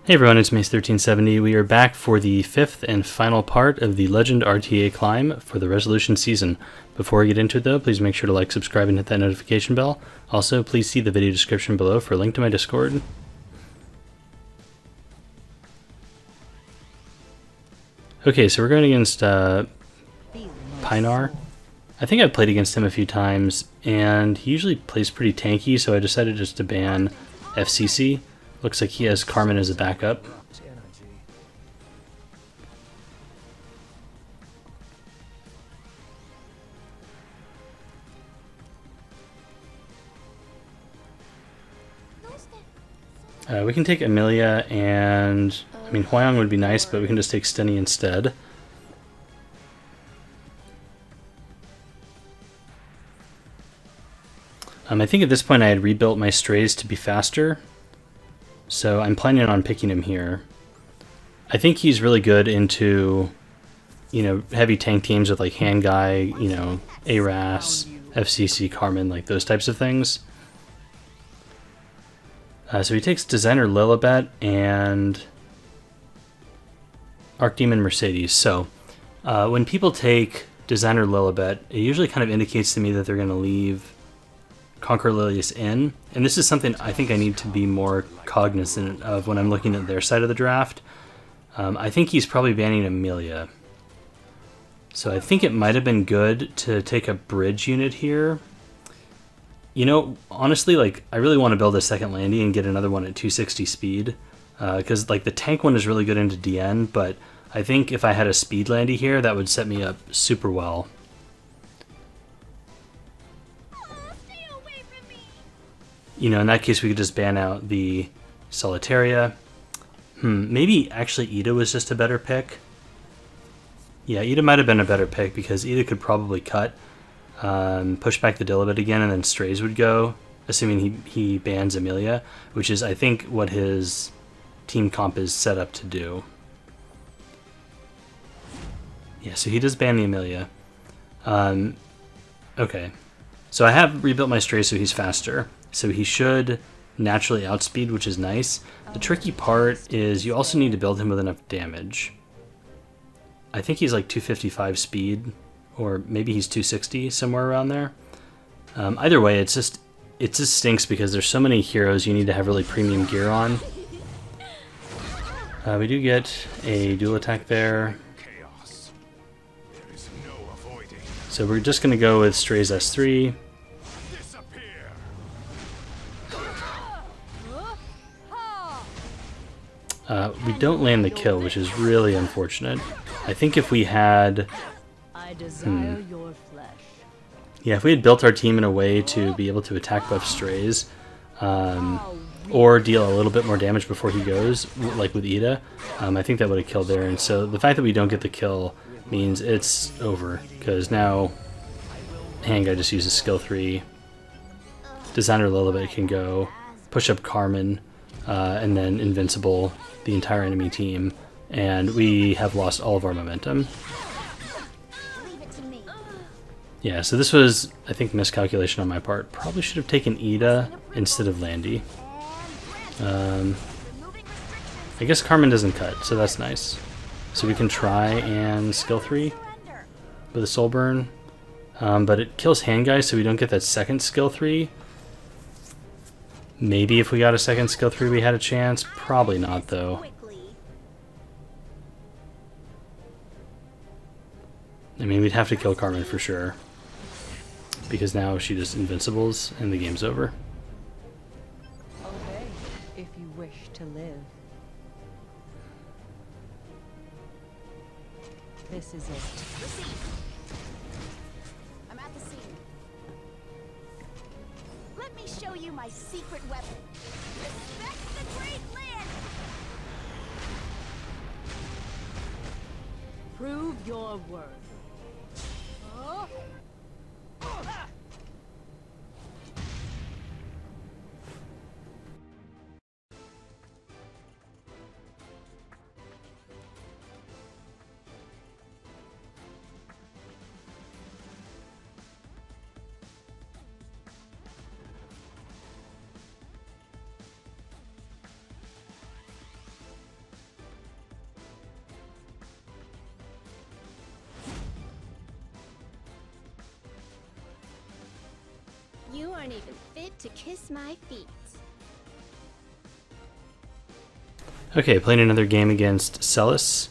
Hey everyone, it's Mace1370. We are back for the fifth and final part of the Legend RTA climb for the Resolution season. Before we get into it though, please make sure to like, subscribe, and hit that notification bell. Also, please see the video description below for a link to my Discord. Okay, so we're going against Pinar. I think I've played against him a few times, and he usually plays pretty tanky, so I decided just to ban FCC. Looks like he has Carmen as a backup. We can take Amelia and... I mean, Huayang would be nice, but we can just take Stenny instead. I think at this point I had rebuilt my strays to be faster. So I'm planning on picking him here. I think he's really good into, you know, heavy tank teams with like Hand Guy, you know, ARAS, FCC, Carmen, like those types of things. So he takes Designer Lilibet and Archdemon Mercedes. So when people take Designer Lilibet, it usually kind of indicates to me that they're going to leave Conquer Lilius in, and this is something I think I need to be more cognizant of when I'm looking at their side of the draft. I think he's probably banning Amelia. So I think it might have been good to take a bridge unit here. You know, honestly, like, I really want to build a second landy and get another one at 260 speed. Because, like, the tank one is really good into DN, but I think if I had a speed landy here, that would set me up super well. You know, in that case, we could just ban out the Solitaria. Maybe actually Ida was just a better pick. Yeah, Ida might have been a better pick because Ida could probably cut, push back the Dilibet again, and then Strays would go, assuming he bans Amelia, which is, I think, what his team comp is set up to do. Yeah, so he does ban the Amelia. Okay, so I have rebuilt my Strays so he's faster. So he should naturally outspeed, which is nice. The tricky part is you also need to build him with enough damage. I think he's like 255 speed, or maybe he's 260, somewhere around there. Either way, it just stinks because there's so many heroes you need to have really premium gear on. We do get a dual attack there. So we're just going to go with Strays S3. We don't land the kill, which is really unfortunate. I think if we had... Yeah, if we had built our team in a way to be able to attack buff Strays, or deal a little bit more damage before he goes, like with Ida, I think that would have killed there. And so the fact that we don't get the kill means it's over, because now Hand Guy just uses skill 3. Designer Lilibet can go, push up Carmen, and then Invincible the entire enemy team, and we have lost all of our momentum. Yeah, so this was, I think, miscalculation on my part. Probably should have taken Ida instead of Landy. I guess Carmen doesn't cut, so that's nice. So we can try and skill 3 with a soul burn, but it kills Hand Guy, so we don't get that second skill 3. Maybe if we got a second skill 3 we had a chance. Probably not, though. I mean, we'd have to kill Carmen for sure, because now she just invincibles and the game's over. Obey if you wish to live. This is it. I'm at the scene. Let me show you my secret weapon. Respect the great land. Prove your worth. aren't even fit to kiss my feet. Okay, playing another game against Celis.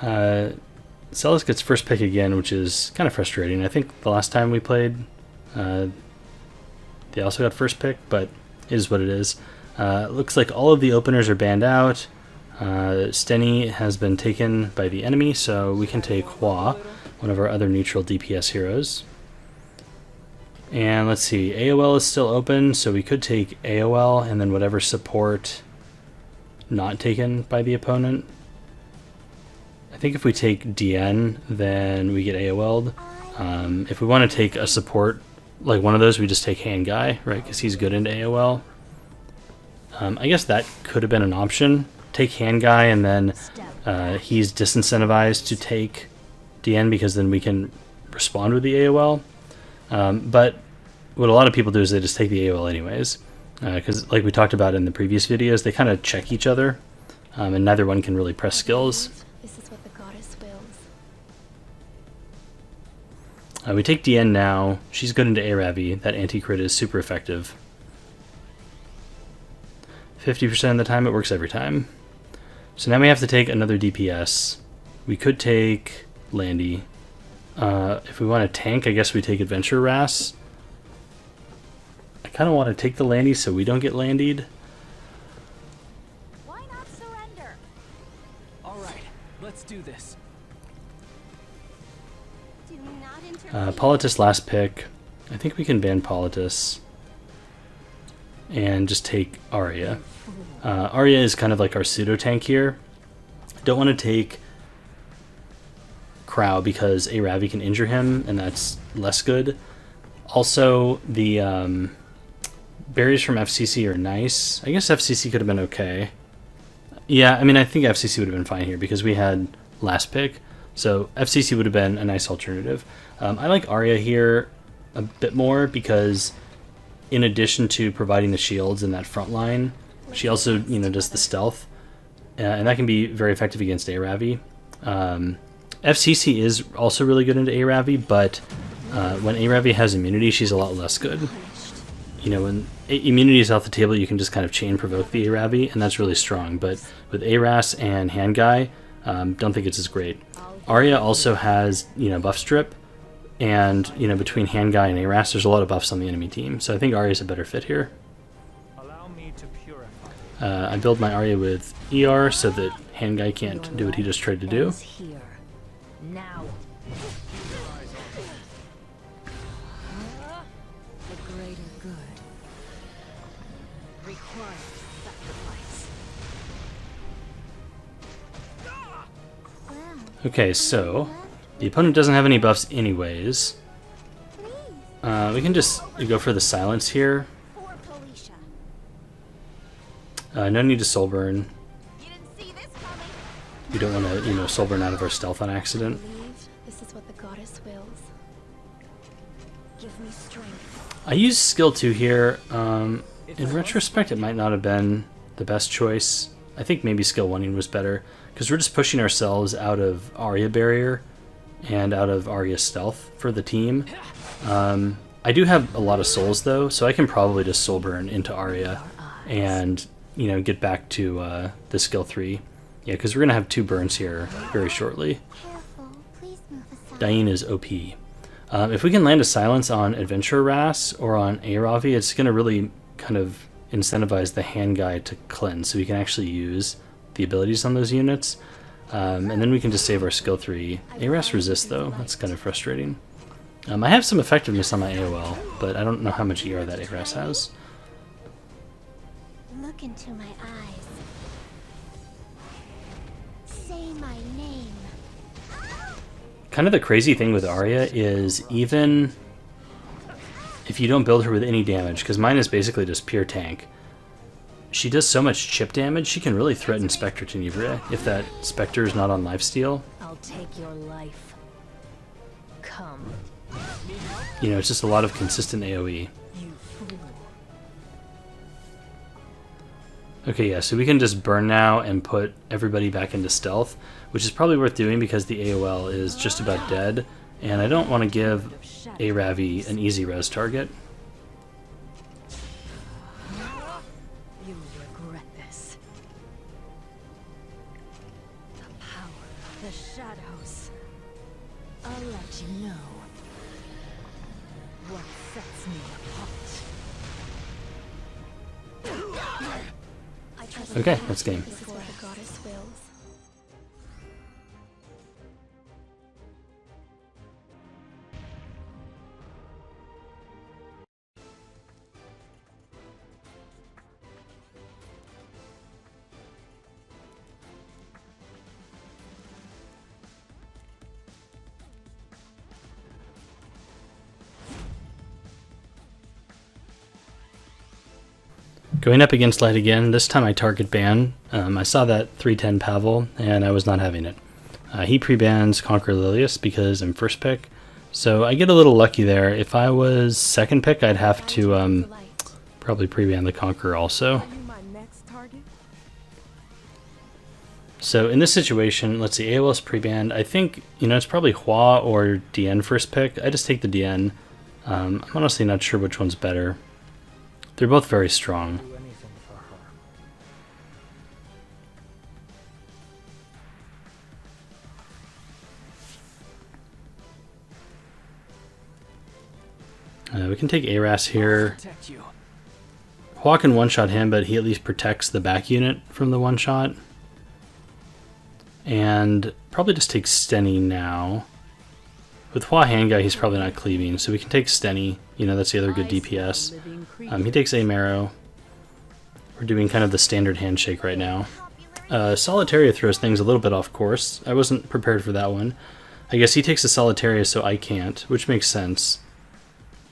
Celis gets first pick again, which is kind of frustrating. I think the last time we played, they also got first pick, but it is what it is. Looks like all of the openers are banned out. Steny has been taken by the enemy, so we can take Hua, one of our other neutral DPS heroes. And let's see, AOL is still open, so we could take AOL and then whatever support not taken by the opponent. I think if we take DN, then we get AOL'd. If we want to take a support, like one of those, we just take Hand Guy, right, because he's good into AOL. I guess that could have been an option. Take Hand Guy, and then he's disincentivized to take DN, because then we can respond with the AOL. But what a lot of people do is they just take the AOL anyways, because like we talked about in the previous videos, they kind of check each other, and neither one can really press skills. This is what the goddess wills. We take DN now. She's good into ARAVI. That anti-crit is super effective. 50% of the time, it works every time. So now we have to take another DPS. We could take Landy. If we want to tank, I guess we take Adventure Ras. I kind of want to take the Landy so we don't get landied. Why not surrender? Alright, let's do this. Do not interfere. Politis last pick. I think we can ban Politis and just take Arya. Arya is kind of like our pseudo tank here. Don't want to take Crow because ARAVI can injure him, and that's less good. Also, the berries from FCC are nice. I guess FCC could have been okay. Yeah, I mean, I think FCC would have been fine here because we had last pick. So FCC would have been a nice alternative. I like Arya here a bit more because in addition to providing the shields in that front line, she also, does the stealth. And that can be very effective against ARAVI. FCC is also really good into ARAVI, but when ARAVI has immunity, she's a lot less good. When immunity is off the table, you can just kind of chain provoke the ARAVI, and that's really strong. But with ARAS and Hand Guy, don't think it's as great. Arya also has, buff strip, and, between Hand Guy and ARAS, there's a lot of buffs on the enemy team. So I think Arya's a better fit here. Allow me to purify. I build my Arya with ER so that Hand Guy can't do what he just tried to do. Here. Now. The greater good requires sacrifice. Well, Okay, so the opponent doesn't have any buffs anyways. please, We can just go for the silence here. for Felicia. No need to soul burn. You didn't see this coming. We don't want to, soul burn out of our stealth on accident. Believe this is what the goddess wills. Give me strength. I use skill 2 here. In retrospect, it might not have been the best choice. I think maybe skill 1 was better because we're just pushing ourselves out of Arya barrier and out of Arya stealth for the team. I do have a lot of souls though, so I can probably just soul burn into Arya and get back to the skill 3. Yeah, because we're gonna have 2 burns here very shortly. Careful, please move aside. Diane is OP. If we can land a silence on Adventure Ras or on ARAVI, it's going to really kind of incentivize the Hand Guy to cleanse, so we can actually use the abilities on those units. And then we can just save our skill 3. ARAS resist though, that's kind of frustrating. I have some effectiveness on my AOL, but I don't know how much ER that ARAS has. Look into my eyes. Say my name. Kind of the crazy thing with Arya is even if you don't build her with any damage, because mine is basically just pure tank, she does so much chip damage, she can really threaten Spectre Tenebria if that Spectre is not on lifesteal. I'll take your life. Come, It's just a lot of consistent AoE. you fool. Okay, yeah, so we can just burn now and put everybody back into stealth, which is probably worth doing because the AOL is just about dead, And I don't want to give Aravi an easy res target. You'll regret this. The power of the shadows. I'll let you know what sets me apart. I trust Okay, that's game. this is what the goddess wills. Going up against Light again, this time I target ban. I saw that 310 Pavel, and I was not having it. He pre-bans Conquer Lilius because I'm first pick, so I get a little lucky there. If I was second pick, I'd have to probably pre-ban the Conqueror also. So in this situation, let's see, AOL's pre-banned. I think, it's probably Hua or DN first pick. I just take the DN. I'm honestly not sure which one's better. They're both very strong. Do anything for her. We can take Aras here. Protect you. Hua can one-shot him, but he at least protects the back unit from the one-shot. And probably just take Steny now. With Hua Hanga, he's probably not cleaving, so we can take Steny. That's the other good DPS. He takes Amaro. We're doing kind of the standard handshake right now. Solitaria throws things a little bit off course. I wasn't prepared for that one. I guess he takes the Solitaria, so I can't, which makes sense.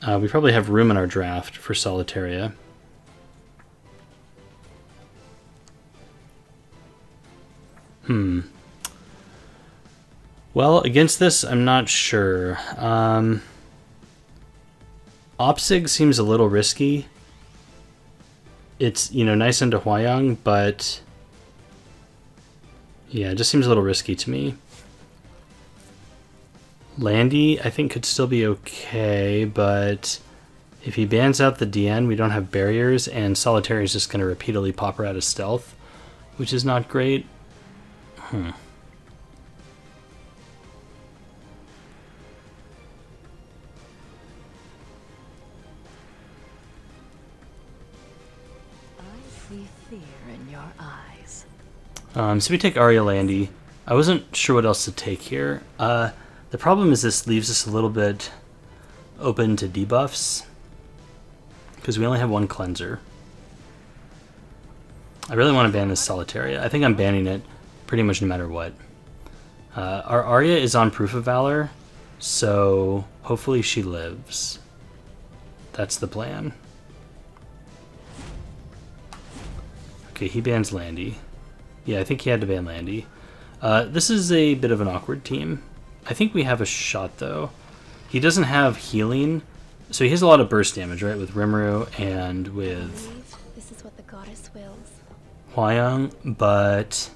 We probably have room in our draft for Solitaria. Well, against this, I'm not sure. Opsig seems a little risky. It's, nice into Huayang, but yeah, it just seems a little risky to me. Landy, I think, could still be okay, but if he bans out the DN, we don't have barriers, and Solitaire is just going to repeatedly pop her out of stealth, which is not great. In your eyes. So we take Arya Landy. I wasn't sure what else to take here. The problem is this leaves us a little bit open to debuffs because we only have one cleanser. I really want to ban this Solitaria. I think I'm banning it pretty much no matter what. Our Arya is on Proof of Valor, so hopefully she lives. That's the plan. Okay, he bans Landy. Yeah, I think he had to ban Landy. This is a bit of an awkward team. I think we have a shot, though. He doesn't have healing, so he has a lot of burst damage, right, with Rimuru and with This is what the goddess wills. Huayang, but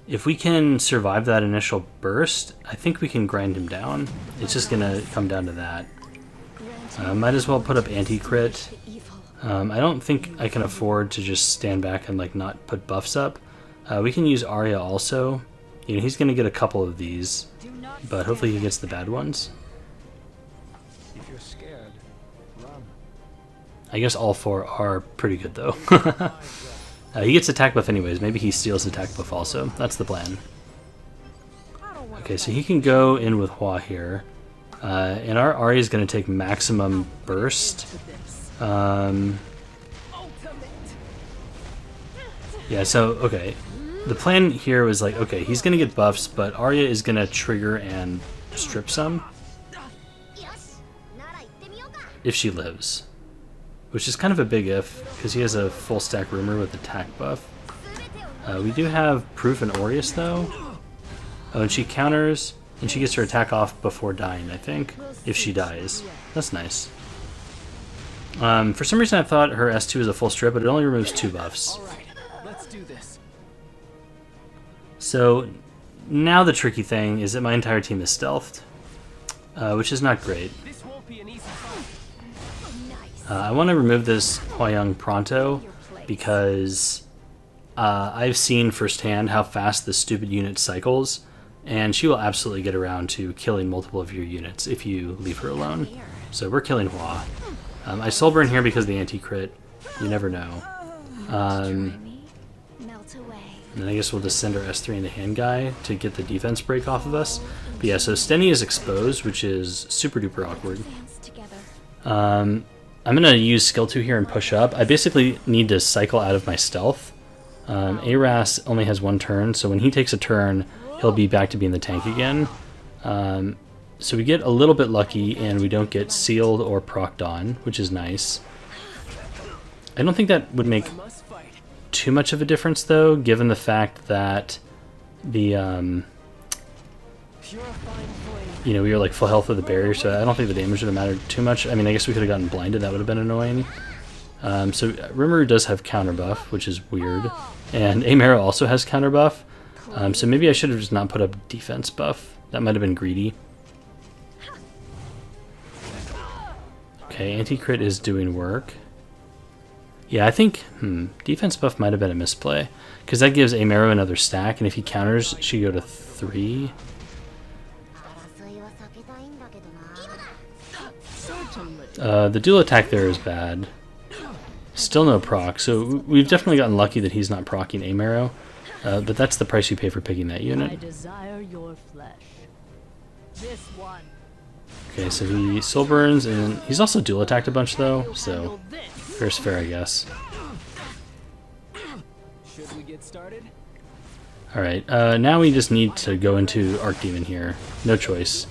if we can survive that initial burst, I think we can grind him down. It's just going to come down to that. Might as well put up anti-crit. I don't think I can afford to just stand back and not put buffs up. We can use Arya also. He's going to get a couple of these, but hopefully he gets the bad ones. If you're scared, run. I guess all four are pretty good though. He gets attack buff anyways. Maybe he steals attack buff also. That's the plan. Okay, so he can go in with Hua here. And our Arya is going to take maximum burst. Yeah, so, okay. The plan here was okay, he's going to get buffs, but Arya is going to trigger and strip some if she lives. Which is kind of a big if, because he has a full stack Rumor with attack buff. We do have Proof and Aureus, though. Oh, and she counters, and she gets her attack off before dying, I think, if she dies. That's nice. For some reason I thought her S2 is a full strip, but it only removes 2 buffs. Alright, let's do this. So now the tricky thing is that my entire team is stealthed. which is not great. This won't be an easy fight. I want to remove this Huayang pronto because I've seen firsthand how fast this stupid unit cycles, and she will absolutely get around to killing multiple of your units if you leave her alone. So we're killing Hua. I soul burn here because of the anti-crit. You never know. Melt away. And then I guess we'll just send our S3 into hand guy to get the defense break off of us. But yeah, so Steny is exposed, which is super duper awkward. Dance together. I'm going to use skill 2 here and push up. I basically need to cycle out of my stealth. Aras only has 1 turn, so when he takes a turn, he'll be back to being the tank again. So we get a little bit lucky and we don't get sealed or procced on, which is nice. I don't think that would make too much of a difference though, given the fact that the you know, we were like full health with the barrier, so I don't think the damage would have mattered too much. I mean, I guess we could have gotten blinded, that would have been annoying. So Rimuru does have counter buff, which is weird, and Amaro also has counter buff. So maybe I should have just not put up defense buff. That might have been greedy. Okay, anti-crit is doing work. Yeah, I think defense buff might have been a misplay, because that gives Amaro another stack, and if he counters, she go to 3. The dual attack there is bad. Still no proc, so we've definitely gotten lucky that he's not proccing Amaro, but that's the price you pay for picking that unit. I desire your flesh. This one. Okay, so he soul burns, and he's also dual attacked a bunch though, so fair's fair, I guess. Should we get started? Alright, now we just need to go into Archdemon here. No choice.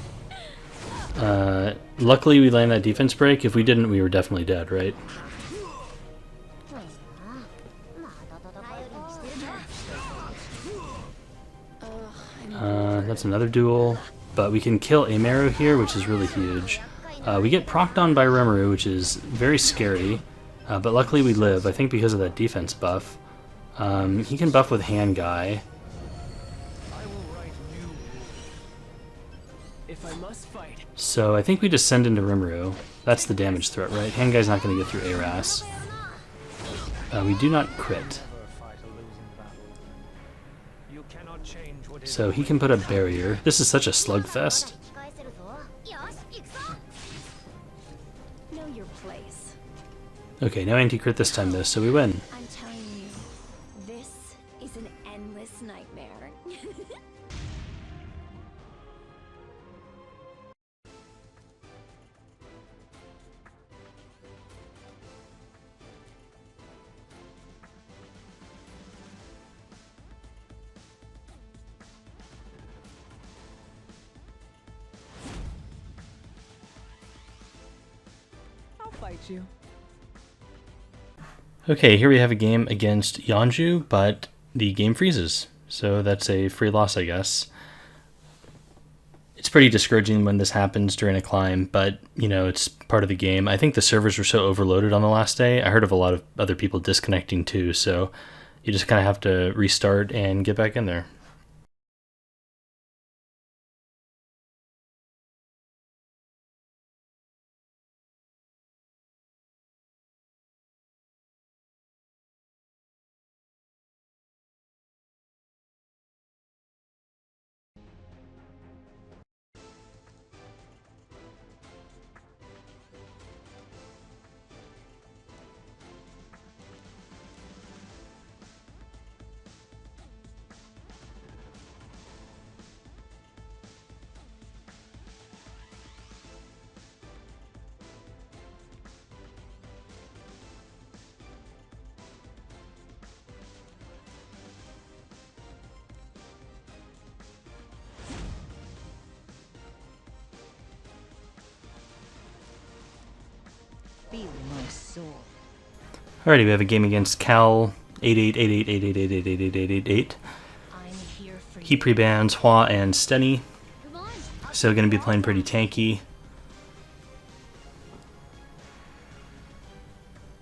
Luckily we land that defense break. If we didn't, we were definitely dead, right? That's another duel. But we can kill Amaro here, which is really huge. We get procced on by Rimuru, which is very scary. But luckily we live, I think because of that defense buff. He can buff with hand guy. So I think we just send into Rimuru. That's the damage threat, right? Hand guy's not going to get through Aras. We do not crit. So he can put up barrier. This is such a slugfest. Know your place. Okay, no anti-crit this time though, so we win. I'm telling you, this is an endless nightmare. Fight you. Okay, here we have a game against Yanju, but the game freezes. So that's a free loss, I guess. It's pretty discouraging when this happens during a climb, but, you know, it's part of the game. I think the servers were so overloaded on the last day. I heard of a lot of other people disconnecting too, so you just kind of have to restart and get back in there. Feel my soul. Alrighty, we have a game against Cal 888888888888. I'm here for He pre-bans Hua and Steny, so going to be playing pretty tanky.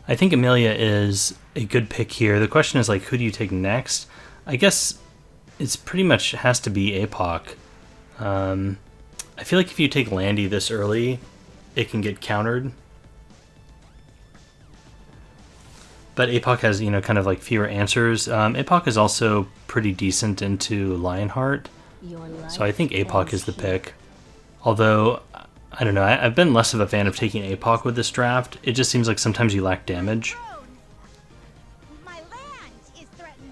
I think Amelia is a good pick here. The question is, like, who do you take next? I guess it's pretty much has to be APOC. I feel like if you take Landy this early, it can get countered. But APOC has, you know, kind of like fewer answers. APOC is also pretty decent into Lionheart, so I think APOC is the pick. Although, I don't know, I've been less of a fan of taking APOC with this draft. It just seems like sometimes you lack damage. My land is threatened.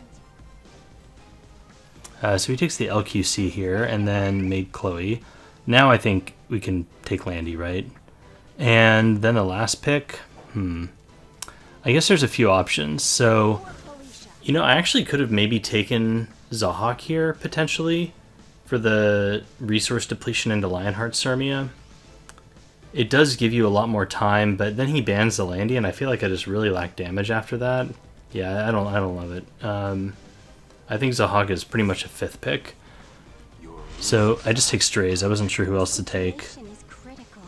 So he takes the LQC here and then made Chloe. Now I think we can take Landy, right? And then the last pick, I guess there's a few options. So, you know, I actually could have maybe taken Zahak here, potentially, for the resource depletion into Lionheart Sirmia. It does give you a lot more time, but then he bans the Landy, and I feel like I just really lack damage after that. Yeah, I don't love it. I think Zahak is pretty much a 5th pick. So I just take Strays. I wasn't sure who else to take. Is critical.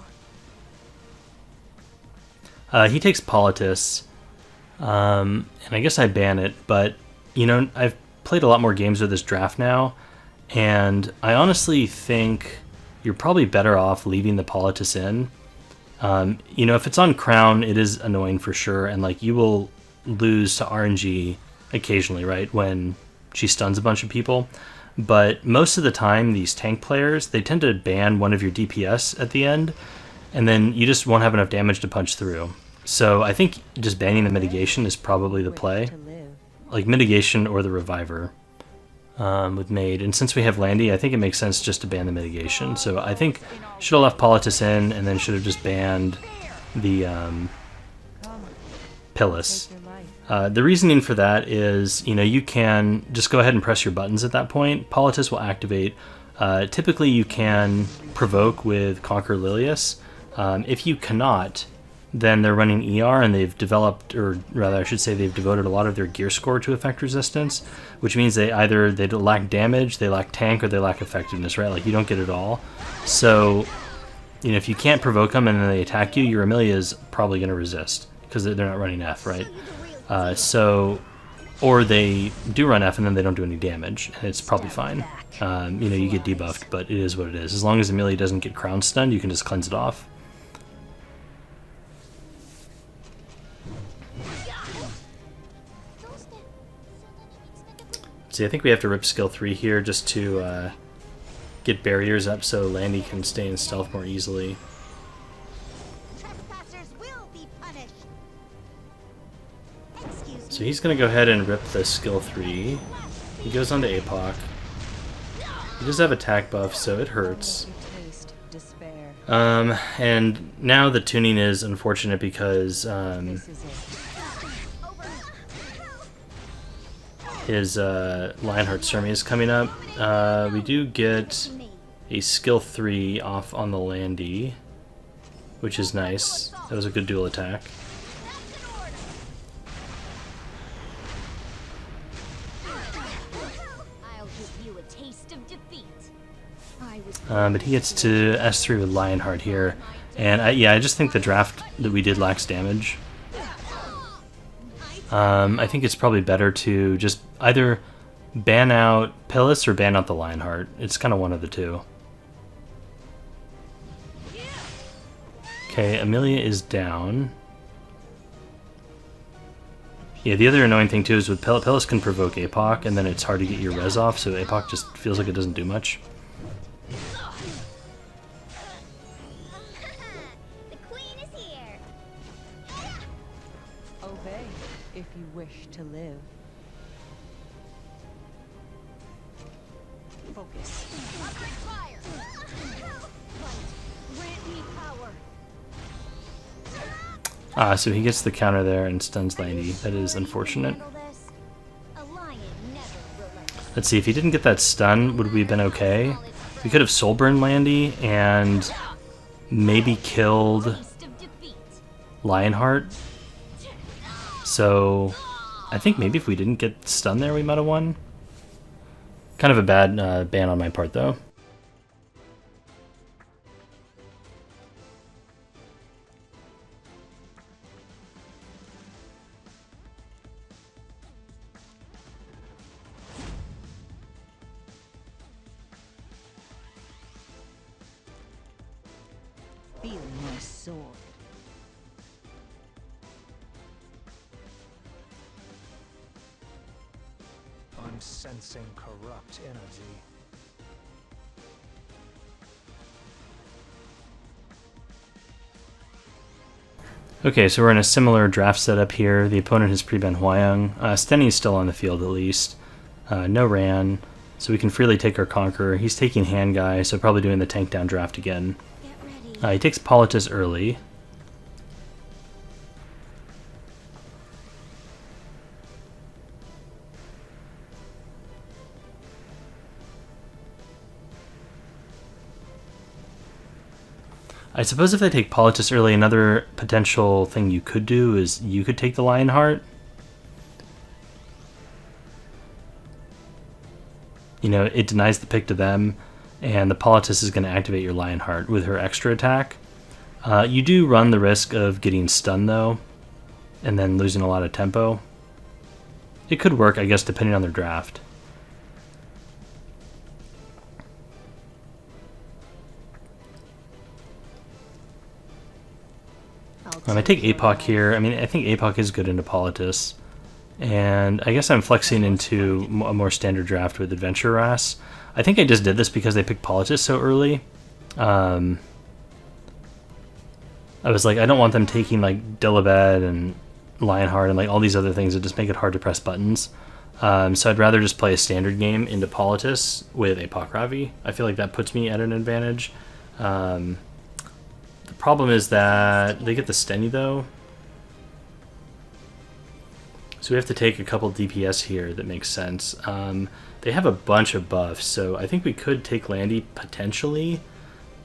He takes Politis. And I guess I ban it, but, you know, I've played a lot more games with this draft now, and I honestly think you're probably better off leaving the Politis in. You know, if it's on Crown, it is annoying for sure, and, like, you will lose to RNG occasionally, right, when she stuns a bunch of people. But most of the time, these tank players, they tend to ban one of your DPS at the end, and then you just won't have enough damage to punch through. So I think just banning the mitigation is probably the play. Like mitigation or the reviver with Maid. And since we have Landy, I think it makes sense just to ban the mitigation. So I think should have left Politis in and then should have just banned the Pilis. The reasoning for that is, you know, you can just go ahead and press your buttons at that point. Politis will activate. Typically you can provoke with Conquer Lilius. If you cannot, then they're running ER, and they've developed, or rather I should say they've devoted a lot of their gear score to effect resistance, which means they lack damage, they lack tank, or they lack effectiveness, right? Like, you don't get it all. So, you know, if you can't provoke them and then they attack you, your Amelia is probably going to resist, because they're not running F, right? Or they do run F and then they don't do any damage, and it's probably fine. You know, you get debuffed, but it is what it is. As long as Amelia doesn't get crown stunned, you can just cleanse it off. See, I think we have to rip skill 3 here just to get barriers up so Landy can stay in stealth more easily. Trespassers will be punished. Excuse So he's going to go ahead and rip the skill 3. He goes on to APOC. He does have attack buff, so it hurts. And now the tuning is unfortunate because his Lionheart Sirmia is coming up. We do get a skill 3 off on the Landy, which is nice. That was a good dual attack. I'll give you a taste of defeat. But he gets to S3 with Lionheart here. And I just think the draft that we did lacks damage. I think it's probably better to just either ban out Pilis or ban out the Lionheart. It's kind of one of the two. Okay, Amelia is down. Yeah, the other annoying thing too is with Pilis can provoke APOC, and then it's hard to get your res off, so APOC just feels like it doesn't do much. The queen is here. Obey if you wish to live. Focus. Operate fire. Light, grant me power. So he gets the counter there and stuns Landy. That is unfortunate. Handle this. A lion never relents. Let's see, if he didn't get that stun, would we have been okay? We could have Soulburn Landy and maybe killed Taste of defeat. Lionheart. So I think maybe if we didn't get stunned there, we might have won. Kind of a bad ban on my part, though. feel my sword. I'm sensing corrupt energy. Okay, so we're in a similar draft setup here. The opponent has pre-banned Huayang. Stenny's still on the field at least. No Ran, so we can freely take our Conqueror. He's taking Hand Guy, so probably doing the tank down draft again. Get ready. He takes Politis early. I suppose if they take Politis early, another potential thing you could do is you could take the Lionheart. You know, it denies the pick to them, and the Politis is going to activate your Lionheart with her extra attack. You do run the risk of getting stunned, though, and then losing a lot of tempo. It could work, I guess, depending on their draft. I take APOC here. I mean, I think APOC is good into Politis. And I guess I'm flexing into a more standard draft with Adventure Ras. I think I just did this because they picked Politis so early. I was like, I don't want them taking like Dilibet and Lionheart and like all these other things that just make it hard to press buttons. So I'd rather just play a standard game into Politis with APOC Ravi. I feel like that puts me at an advantage. The problem is that they get the Stenny though. So we have to take a couple DPS here that makes sense. They have a bunch of buffs, so I think we could take Landy potentially,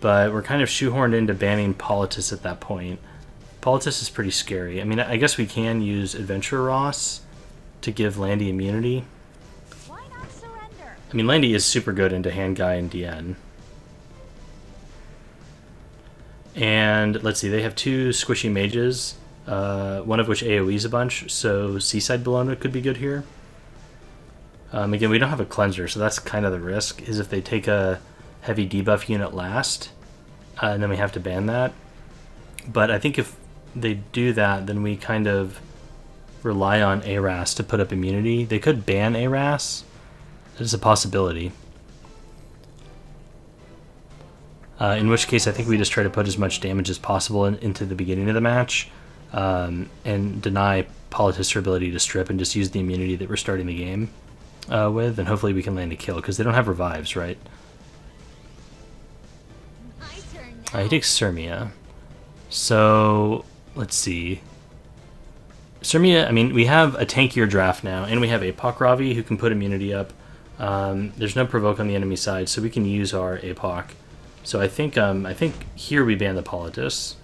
but we're kind of shoehorned into banning Politis at that point. Politis is pretty scary. I mean, I guess we can use Adventure Ross to give Landy immunity. Why not surrender? I mean, Landy is super good into Hand Guy and DN. And let's see, they have two squishy mages, one of which AoEs a bunch, so Seaside Bologna could be good here. Again, we don't have a cleanser, so that's kind of the risk, is if they take a heavy debuff unit last, and then we have to ban that. But I think if they do that, then we kind of rely on ARAS to put up immunity. They could ban ARAS. It's a possibility. In which case, I think we just try to put as much damage as possible into the beginning of the match, and deny Politis her ability to strip and just use the immunity that we're starting the game with, and hopefully we can land a kill, because they don't have revives, right? My turn now. He takes Sirmia. So, let's see. Sirmia, I mean, we have a tankier draft now, and we have APOC Ravi who can put immunity up. There's no provoke on the enemy side, so we can use our APOC. So I think here we ban the Politis.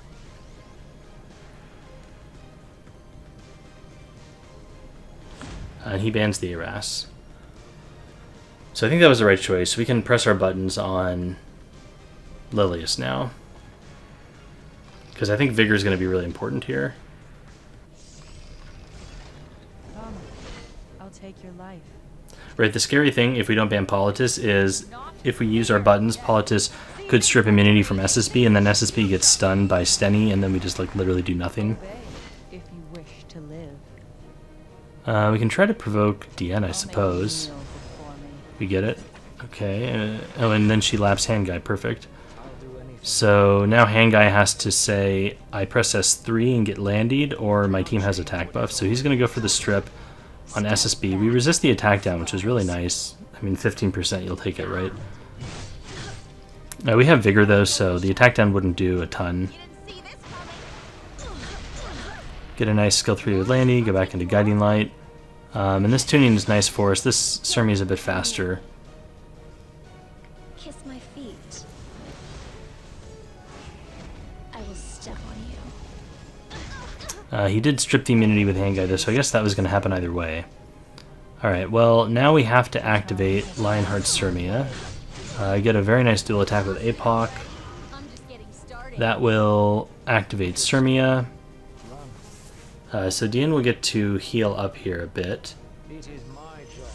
And he bans the ARAS. So I think that was the right choice. We can press our buttons on Lilius now, because I think Vigor is going to be really important here. Come, I'll take your life. Right, the scary thing if we don't ban Politis is if we use our buttons, Politis could strip immunity from SSB, and then SSB gets stunned by Stenny, and then we just like literally do nothing. Obey if you wish to live. We can try to provoke DN, I suppose. Kneel before me. We get it. Okay. Oh, and then she laps Hand Guy. Perfect. So now Hand Guy has to say, I press S3 and get landied, or my team has attack buff. So he's going to go for the strip on SSB. We resist the attack down, which is really nice. I mean, 15%, you'll take it, right? We have Vigor, though, so the attack down wouldn't do a ton. You didn't see this coming. Get a nice skill 3 with Landy, go back into Guiding Light. And this tuning is nice for us. This Sirmi is a bit faster. Kiss my feet. I will step on you. He did strip the immunity with Hand Guy, though, so I guess that was going to happen either way. Alright, well, now we have to activate Lionheart Sirmia. Get a very nice dual attack with APOC. I'm just getting started. That will activate Sirmia. So Dian will get to heal up here a bit. It is my job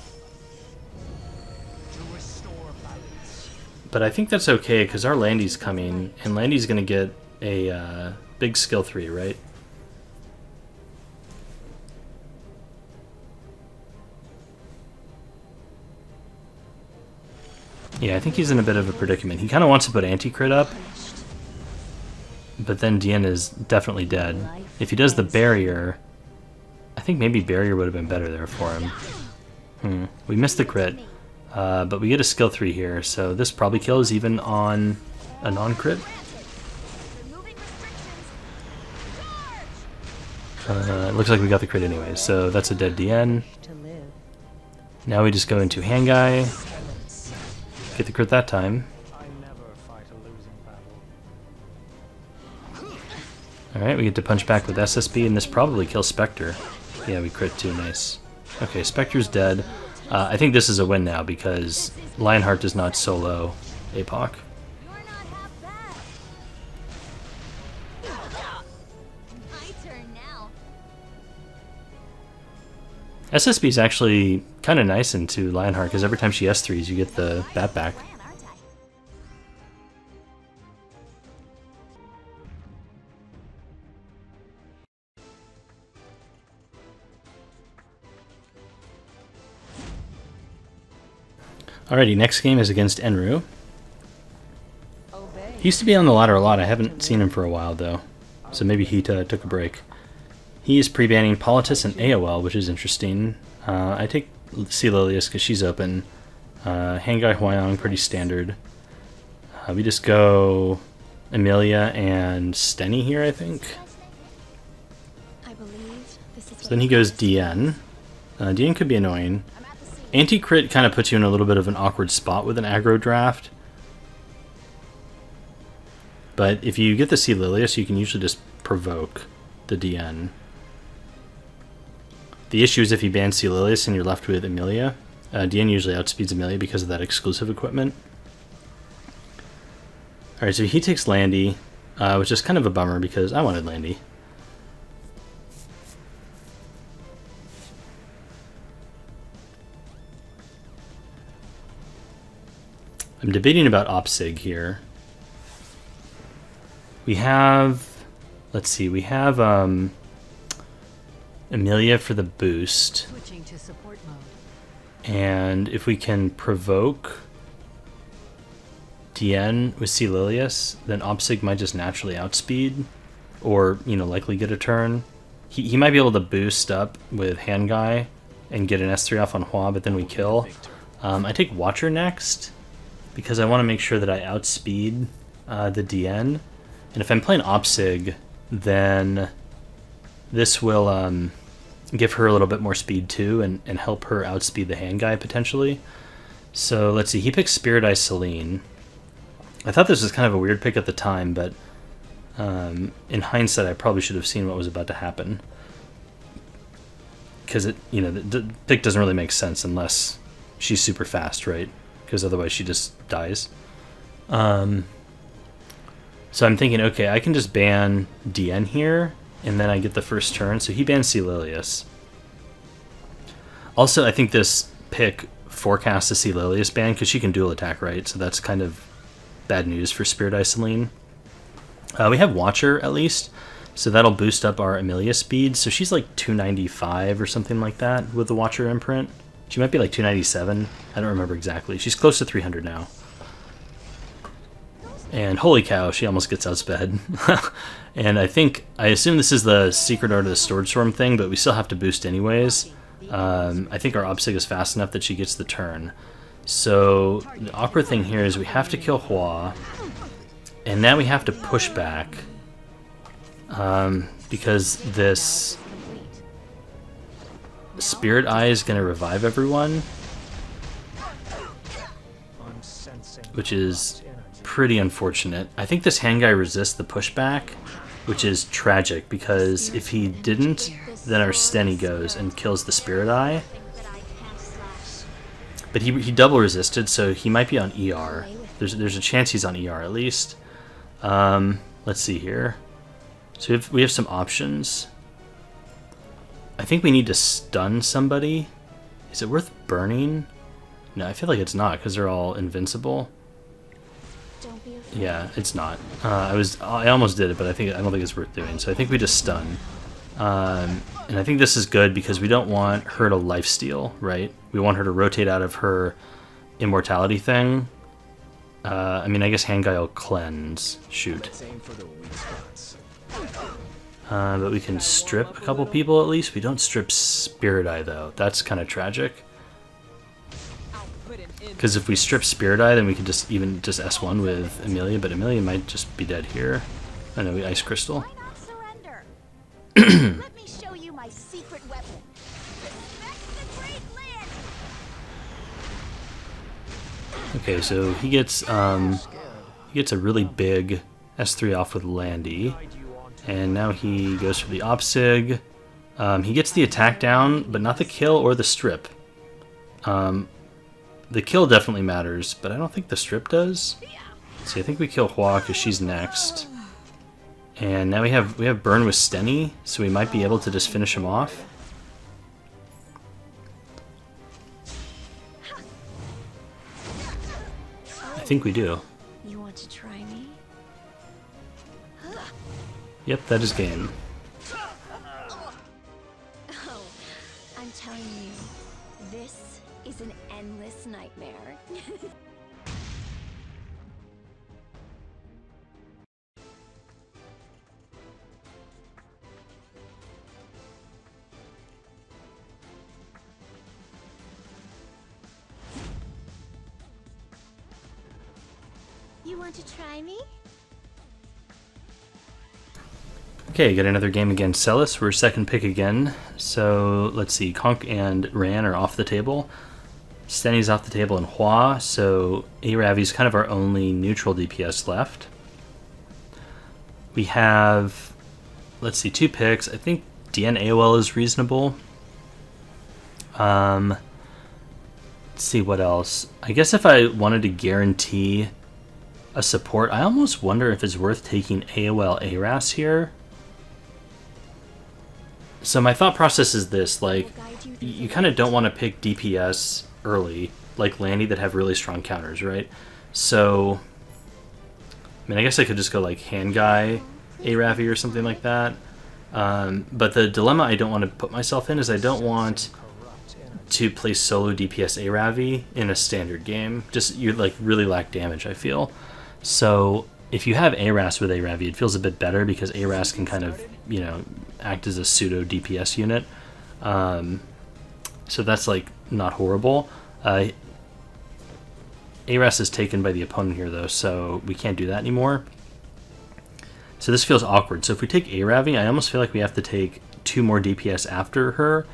to restore balance. But I think that's okay, because our Landy's coming, and Landy's going to get a big skill 3, right? Yeah, I think he's in a bit of a predicament. He kind of wants to put anti-crit up, but then Dien is definitely dead. If he does the barrier, I think maybe barrier would have been better there for him. We missed the crit, but we get a skill 3 here, so this probably kills even on a non-crit. Removing restrictions. It looks like we got the crit anyway, so that's a dead Dien. To live. Now we just go into hand guy, get the crit that time. I never fight a losing battle. Alright, we get to punch back with SSB, and this probably kills Spectre. Yeah, we crit too, nice. Okay, Spectre's dead. I think this is a win now, because Lionheart does not solo APOC. You're not half bad. My turn now. SSB is actually kind of nice into Lionheart, because every time she S3s, you get the bat back. Plan, aren't I? Alrighty, next game is against Enrou. Obey. He used to be on the ladder a lot. I haven't seen him for a while, though. So maybe he took a break. He is pre-banning Politis and AOL, which is interesting. I take Celis because she's open. Hangai Huayong, pretty standard. We just go Emilia and Stenny here, I think. I believe this is So then he goes Dien. Dien could be annoying. I'm at the scene. Anti-crit kind of puts you in a little bit of an awkward spot with an aggro draft. But if you get the Celis, you can usually just provoke the Dien. The issue is if you ban Celis and you're left with Emilia. Dien usually outspeeds Emilia because of that exclusive equipment. Alright, so he takes Landy, which is kind of a bummer because I wanted Landy. I'm debating about OpSig here. We have, let's see, we have Emilia for the boost. Switching to support mode. And if we can provoke Dien with Celis, then OpSig might just naturally outspeed, or, you know, likely get a turn. He might be able to boost up with Hand Guy and get an S3 off on Hua, but then we kill. I take Watcher next, because I want to make sure that I outspeed the Dien. And if I'm playing OpSig, then this will give her a little bit more speed too, and help her outspeed the Hand Guy potentially. So let's see, he picks Spirit Eye Celine. I thought this was kind of a weird pick at the time, but in hindsight, I probably should have seen what was about to happen. Because it, you know, the pick doesn't really make sense unless she's super fast, right? Because otherwise she just dies. So I'm thinking, okay, I can just ban Dien here, and then I get the first turn. So he bans Celis. Also, I think this pick forecasts a Celis ban, because she can dual attack, right? So that's kind of bad news for Spirit Eye Celine. We have Watcher, at least, so that'll boost up our Emilia speed. So she's like 295 or something like that with the Watcher imprint. She might be like 297. I don't remember exactly. She's close to 300 now. And holy cow, she almost gets outsped. And I assume this is the Secret Art of the Sword Storm thing, but we still have to boost anyways. I think our OpSig is fast enough that she gets the turn. So the awkward thing here is we have to kill Hua, and now we have to push back, because this Spirit Eye is going to revive everyone, I'm sensing which is corrupt energy. pretty unfortunate. I think this Hand Guy resists the pushback, which is tragic, because if he didn't, then our Stenny goes and kills the Spirit Eye. Think that I can't slash. But he double resisted, so he might be on ER. There's a chance he's on ER at least. Let's see here. So we have some options. I think we need to stun somebody. Is it worth burning? No, I feel like it's not, because they're all invincible. Don't be afraid. Yeah, it's not. I almost did it, but I don't think it's worth doing. So I think we just stun. And I think this is good because we don't want her to lifesteal, right? We want her to rotate out of her immortality thing. I mean, I guess Handguy will cleanse. Shoot. Let's aim for the weak spots. But we can strip a couple people at least. We don't strip Spirit Eye though. That's kind of tragic. Because if we strip Spirit Eye, then we can just S1 with Amelia, but Amelia might just be dead here. I know, we Ice Crystal. Why not surrender? Let me show you my secret weapon. Respect the great land. Okay, so he gets a really big S3 off with Landy, and now he goes for the Opsig. He gets the attack down, but not the kill or the strip. The kill definitely matters, but I don't think the strip does. See, I think we kill Hua because she's next. And now we have Burn with Stenny, so we might be able to just finish him off. I think we do. You want to try me? Yep, that is game. Oh, I'm telling you, this is an endless nightmare. You want to try me? Okay, got another game against Celis. We're second pick again. So let's see, Conk and Ran are off the table. Stenny's off the table and Hua, so Aravi's kind of our only neutral DPS left. We have, let's see, 2 picks. I think DN AOL is reasonable. Let's see what else. I guess if I wanted to guarantee a support, I almost wonder if it's worth taking AOL ARAS here. So my thought process is this, like, you kind of don't want to pick DPS early, like Landy, that have really strong counters, right? So, I mean, I guess I could just go like Handguy, Aravi or something like that. But the dilemma I don't want to put myself in is I don't want to play solo DPS Aravi in a standard game. Just, you like really lack damage, I feel. So if you have ARAS with Aravi, it feels a bit better because ARAS can kind of, you know, act as a pseudo DPS unit. So that's like not horrible. ARAS is taken by the opponent here though, so we can't do that anymore. So this feels awkward. So if we take Aravi, I almost feel like we have to take 2 more DPS after her.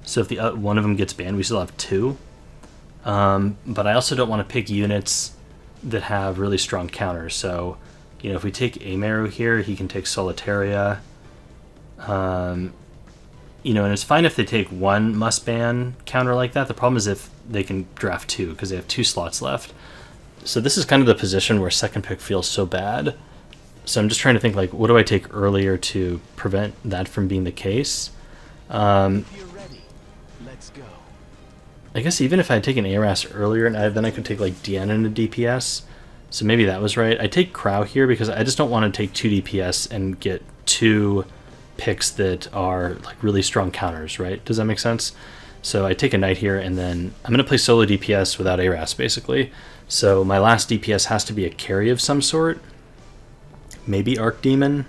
So if the one of them gets banned, we still have 2. But I also don't want to pick units that have really strong counters. So, you know, if we take Amaru here, he can take Solitaria. You know, and it's fine if they take 1 must ban counter like that. The problem is if they can draft 2 because they have 2 slots left. So this is kind of the position where second pick feels so bad. So I'm just trying to think, like, what do I take earlier to prevent that from being the case? If you're ready, let's go. I guess even if I had taken ARAS earlier, and then I could take like DN and a DPS. So maybe that was right. I take Crow here because I just don't want to take 2 DPS and get 2 picks that are like really strong counters, right? Does that make sense? So I take a Knight here, and then I'm going to play solo DPS without ARAS, basically. So my last DPS has to be a carry of some sort. Maybe Archdemon.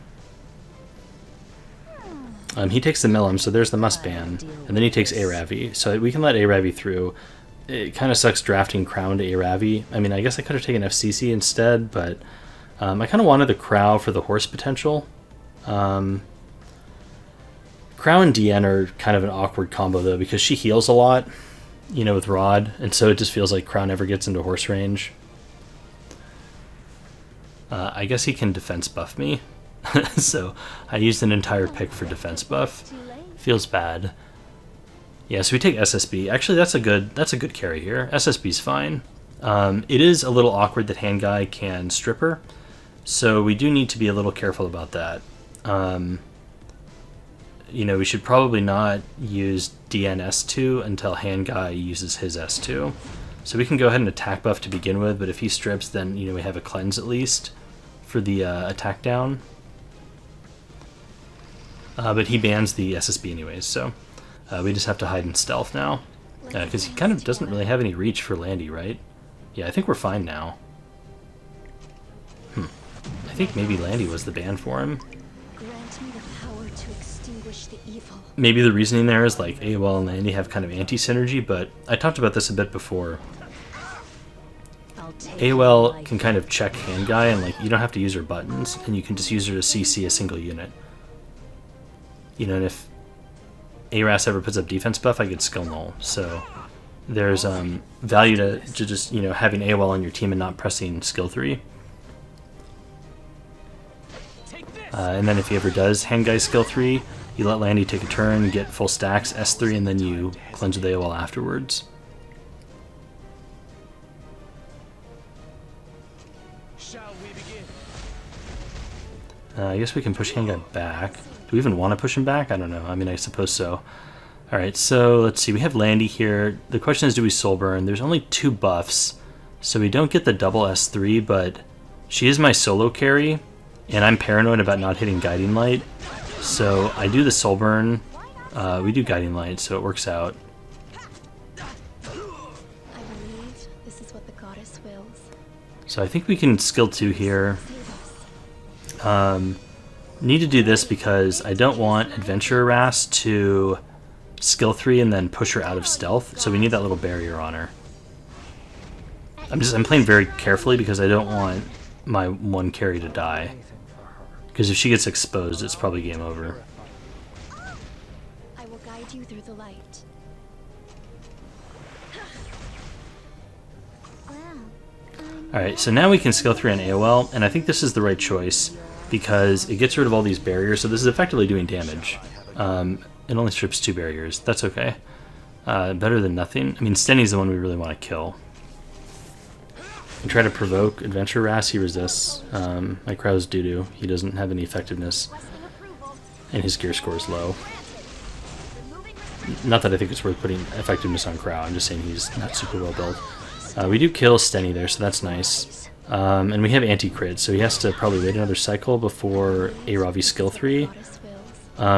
He takes the Millum, so there's the must ban, and then he takes Aravi. So we can let Aravi through. It kind of sucks drafting Crown to Aravi. I mean, I guess I could have taken FCC instead, but I kind of wanted the Crow for the horse potential. Crow and DN are kind of an awkward combo, though, because she heals a lot, you know, with Rod, and so it just feels like Crow never gets into horse range. I guess he can defense buff me, so I used an entire pick for defense buff. Feels bad. Yeah, so we take SSB. Actually, that's a good carry here. SSB's fine. It is a little awkward that Handguy can strip her, so we do need to be a little careful about that. You know, we should probably not use DN S2 until Handguy uses his S2. So we can go ahead and attack buff to begin with, but if he strips, then we have a cleanse at least for the attack down. But he bans the SSB anyways, so we just have to hide in stealth now. Because he kind of doesn't really have any reach for Landy, right? Yeah, I think we're fine now. I think maybe Landy was the ban for him. Grant me the power to extinguish the evil. Maybe the reasoning there is like AOL and Landy have kind of anti-synergy, but I talked about this a bit before. I'll take AOL can kind of check hand guy, and like you don't have to use her buttons, and you can just use her to CC a single unit. And if ARAS ever puts up defense buff, I get skill null. So there's value to just having AOL on your team and not pressing skill 3. And then if he ever does hand guy skill 3, you let Landy take a turn, get full stacks, S3, and then you cleanse with AOL afterwards. Shall we begin? I guess we can push hand guy back. Do we even want to push him back? I don't know. I mean, I suppose so. Alright, so let's see. We have Landy here. The question is, do we soul burn? There's only 2 buffs, so we don't get the double S3, but she is my solo carry, and I'm paranoid about not hitting Guiding Light. So I do the soul burn. We do Guiding Light, so it works out. I believe this is what the goddess wills. So I think we can skill 2 here. Need to do this because I don't want Adventurer Ras to skill 3 and then push her out of stealth, so we need that little barrier on her. I'm playing very carefully because I don't want my one carry to die. Because if she gets exposed, it's probably game over. I will guide you through the light. Alright, so now we can skill 3 on AOL, and I think this is the right choice because it gets rid of all these barriers, so this is effectively doing damage. It only strips 2 barriers. That's okay. Better than nothing. I mean, Stenny's the one we really want to kill. And try to provoke Adventure Ras, he resists. My Crow's doo-doo. He doesn't have any effectiveness, and his gear score is low. Not that I think it's worth putting effectiveness on Crow, I'm just saying he's not super well built. We do kill Stenny there, so that's nice. And we have anti-crit, so he has to probably wait another cycle before Aravi skill 3.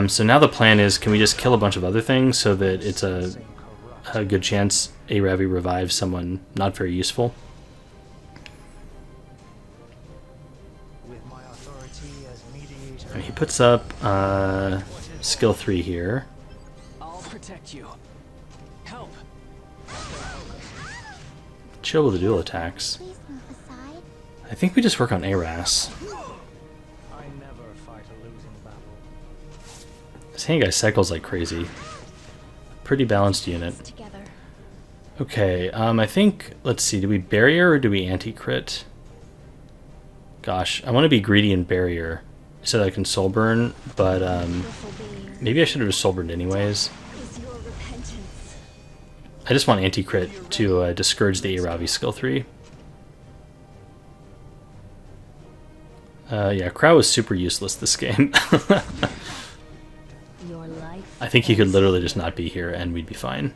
So now the plan is, can we just kill a bunch of other things so that it's a good chance Aravi revives someone not very useful? With my authority as mediator. Alright, he puts up skill 3 here. I'll protect you. Help. Chill with the dual attacks. Please move aside. I think we just work on Aras. I never fight a losing battle. This hand guy cycles like crazy. Pretty balanced unit. Together. Okay, I think, let's see, do we barrier or do we anti-crit? Gosh, I want to be greedy and barrier so that I can soul burn, but maybe I should have just soul burned anyways. Is your repentance. I just want anti-crit to discourage the Aravi skill 3. Yeah, Crow is super useless this game. Your life. I think he could literally just not be here and we'd be fine.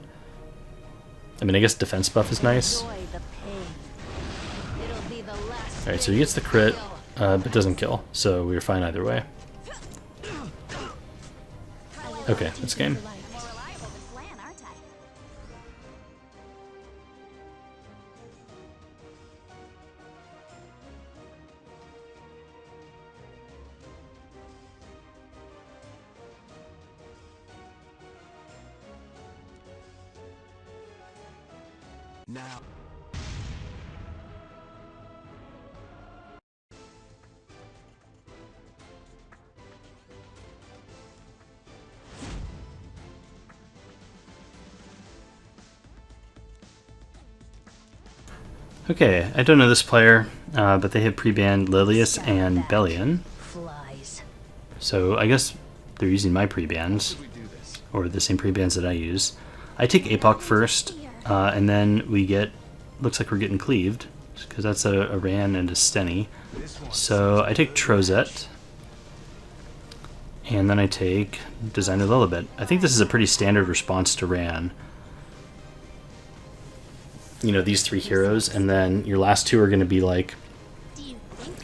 I mean, I guess defense buff is nice. Enjoy the pain. It'll be the last. Alright, so he gets the crit, but doesn't kill, so we're fine either way. Okay, that's game. More reliable than plan, aren't I? Now. Okay, I don't know this player, but they have pre-banned Lilius and Bellion. Flies. So I guess they're using my pre-bans, We do this. or the same pre-bans that I use. I take Apoc first, and then we get, looks like we're getting cleaved, because that's a Ran and a Stenny. So I take Trozet, and then I take Designer Lilibet. I think this is a pretty standard response to Ran. you know, these three heroes, and then your last two are going to be like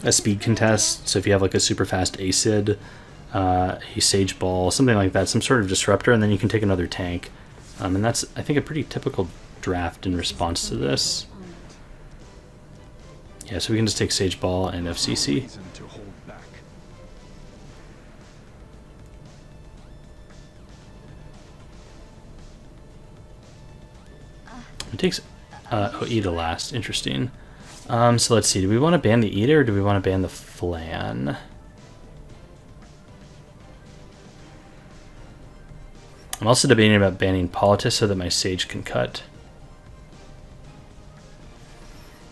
a speed contest. So if you have like a super fast Acid, a Sage Ball, something like that, some sort of disruptor, and then you can take another tank. And that's, I think, a pretty typical draft in response to this. Yeah, so we can just take Sage Ball and FCC. It takes Ida last. Interesting. So let's see. Do we want to ban the Ida or do we want to ban the Flan? I'm also debating about banning Politis so that my Sage can cut.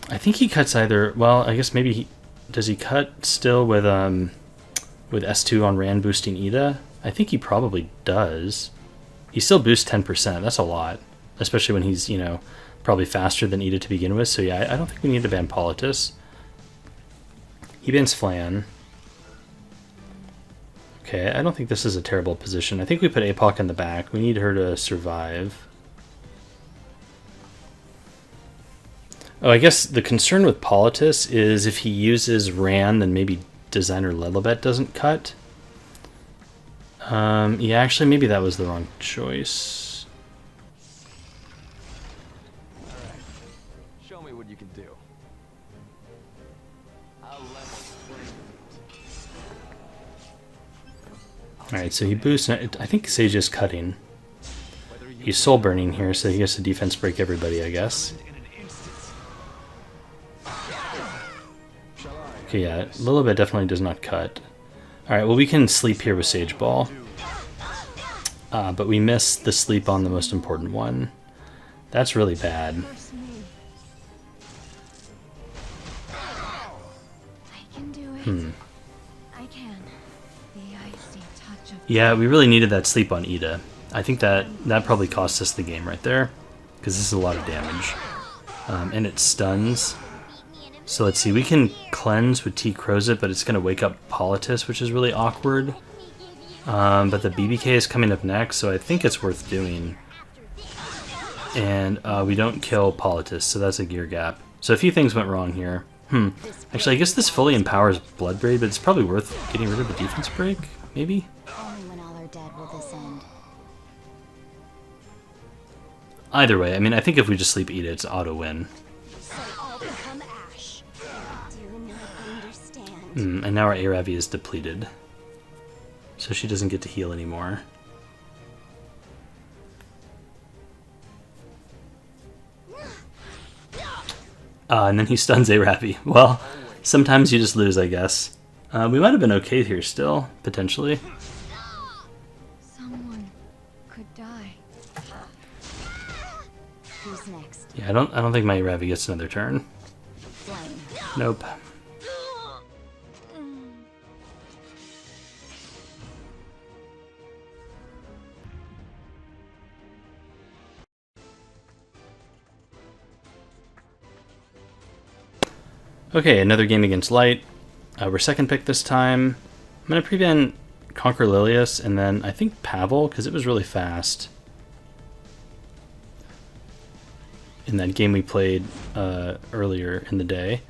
I think he cuts either. Well, I guess maybe does he cut still with S2 on Rand boosting Ida? I think he probably does. He still boosts 10%. That's a lot, especially when he's, you know, probably faster than Ida to begin with. So yeah, I don't think we need to ban Politis. He bans Flan. Okay, I don't think this is a terrible position. I think we put APOC in the back. We need her to survive. Oh, I guess the concern with Politis is if he uses Rand, then maybe Designer Lilibet doesn't cut. Yeah, actually, maybe that was the wrong choice. Alright. Show me what you can do. I'll level Alright, so he boosts. I think Sage is cutting. He's soul burning here, so he gets to defense break everybody, I guess. Okay, yeah, a little bit definitely does not cut. Alright, well we can sleep here with Sage Ball. But we miss the sleep on the most important one. That's really bad. I can do it. I can. The icy touch of Yeah, we really needed that sleep on Ida. I think that probably cost us the game right there, because this is a lot of damage. And it stuns. So let's see, we can cleanse with T Crozet, but it's going to wake up Politis, which is really awkward. But the BBK is coming up next, so I think it's worth doing. And we don't kill Politis, so that's a gear gap. So a few things went wrong here. Actually, I guess this fully empowers Bloodbraid, but it's probably worth getting rid of the defense break, maybe? Only when all are dead will this end. Either way, I mean, I think if we just sleep Ida, it's auto-win. So all become ash. Do not understand. And now our Aravi is depleted. So she doesn't get to heal anymore. And then he stuns Aravi. Well, sometimes you just lose, I guess. We might have been okay here still, potentially. someone could die. Who's next? Yeah, I don't think my Aravi gets another turn. Flame. Nope. Okay, another game against Light. We're second pick this time. I'm going to prevent Conquer Lilius and then I think Pavel, because it was really fast. In that game we played earlier in the day.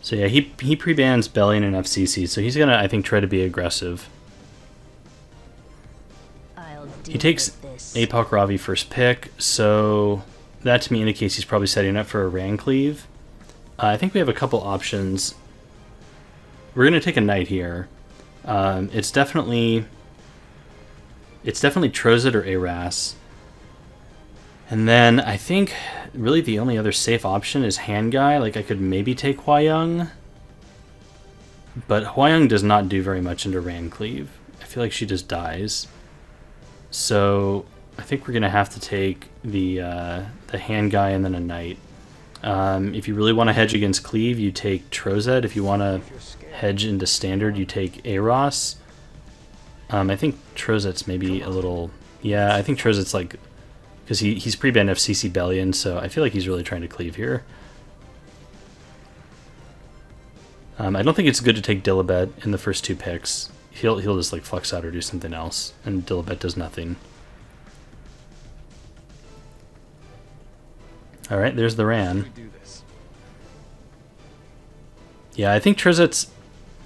So yeah, he pre-bans Bellion and FCC, so he's going to, I think, try to be aggressive. He takes Apoc Ravi first pick, so that to me indicates he's probably setting up for a Rand Cleave. I think we have a couple options. We're going to take a Knight here. It's definitely Trozit or Aras. And then I think really the only other safe option is Hand Guy. Like I could maybe take Huayang. But Huayang does not do very much into Rand Cleave. I feel like she just dies. So I think we're going to have to take the Hand Guy and then a Knight. If you really want to hedge against Cleave, you take Trozet. If you want to hedge into Standard, you take Aros. I think Trozet's maybe a little... Yeah, I think Trozet's like... Because he's pre-banned FCC Bellion, so I feel like he's really trying to Cleave here. I don't think it's good to take Dilibet in the first two picks. He'll just like Flux out or do something else, and Dilibet does nothing. Alright, there's the We Ran. do this. Yeah, I think Trizet's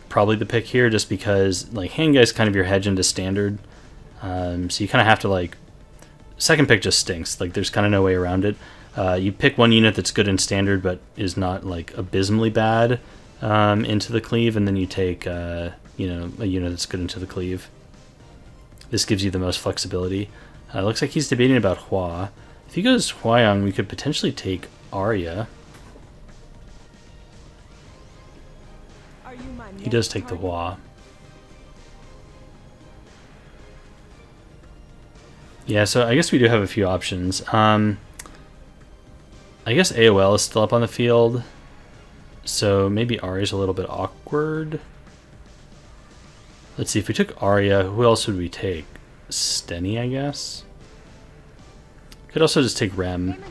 probably the pick here just because, like, Handguy's kind of your hedge into Standard. So you kind of have to, like... Second pick just stinks. Like, there's kind of no way around it. You pick one unit that's good in Standard but is not, like, abysmally bad into the Cleave, and then you take, you know, a unit that's good into the Cleave. This gives you the most flexibility. Looks like he's debating about Hua. If he goes Huayang, we could potentially take Arya. Are you my He does next take the target? Hua. Yeah, so I guess we do have a few options. I guess AOL is still up on the field, so maybe Arya's a little bit awkward. Let's see, if we took Arya, who else would we take? Steny, I guess? Could also just take Rem.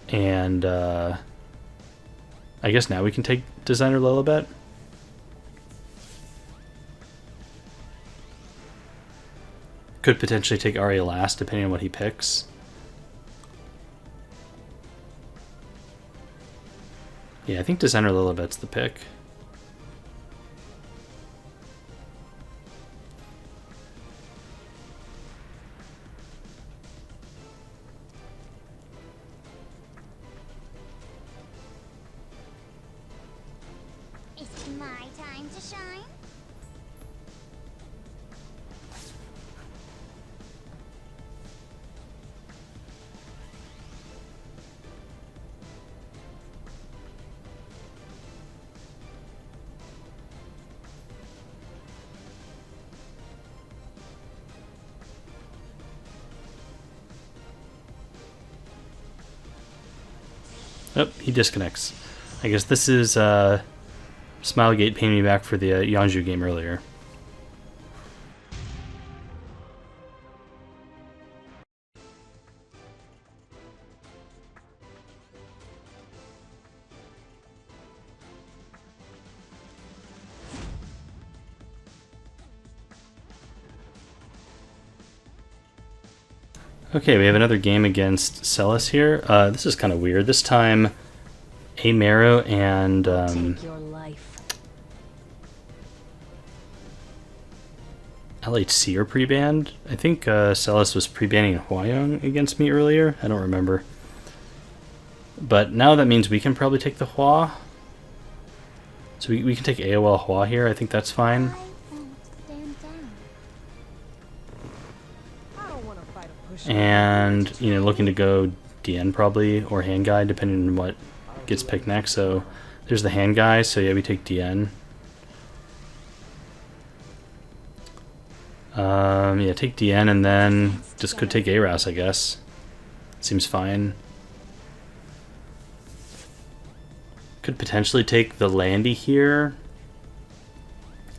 And, I guess now we can take Designer Lilibet. Could potentially take Arya last, depending on what he picks. Yeah, I think Designer Lilibet's the pick. It's my time to shine. Oh, he disconnects. I guess this is Smilegate paying me back for the Yanju game earlier. Okay, we have another game against Celis here. This is kind of weird. This time, Amaro and Take your life. LHC are pre-banned. I think Celis was pre-banning Huayong against me earlier. I don't remember. But now that means we can probably take the Hua. So we can take AOL Hua here. I think that's fine. I won't stand down. I don't want to fight a pusher. And, you know, looking to go DN probably, or Hand Guy, depending on what gets picked next. So there's the Hand Guy, so yeah, we take DN. Yeah, take DN and then just could take ARAS, I guess. Seems fine. Could potentially take the Landy here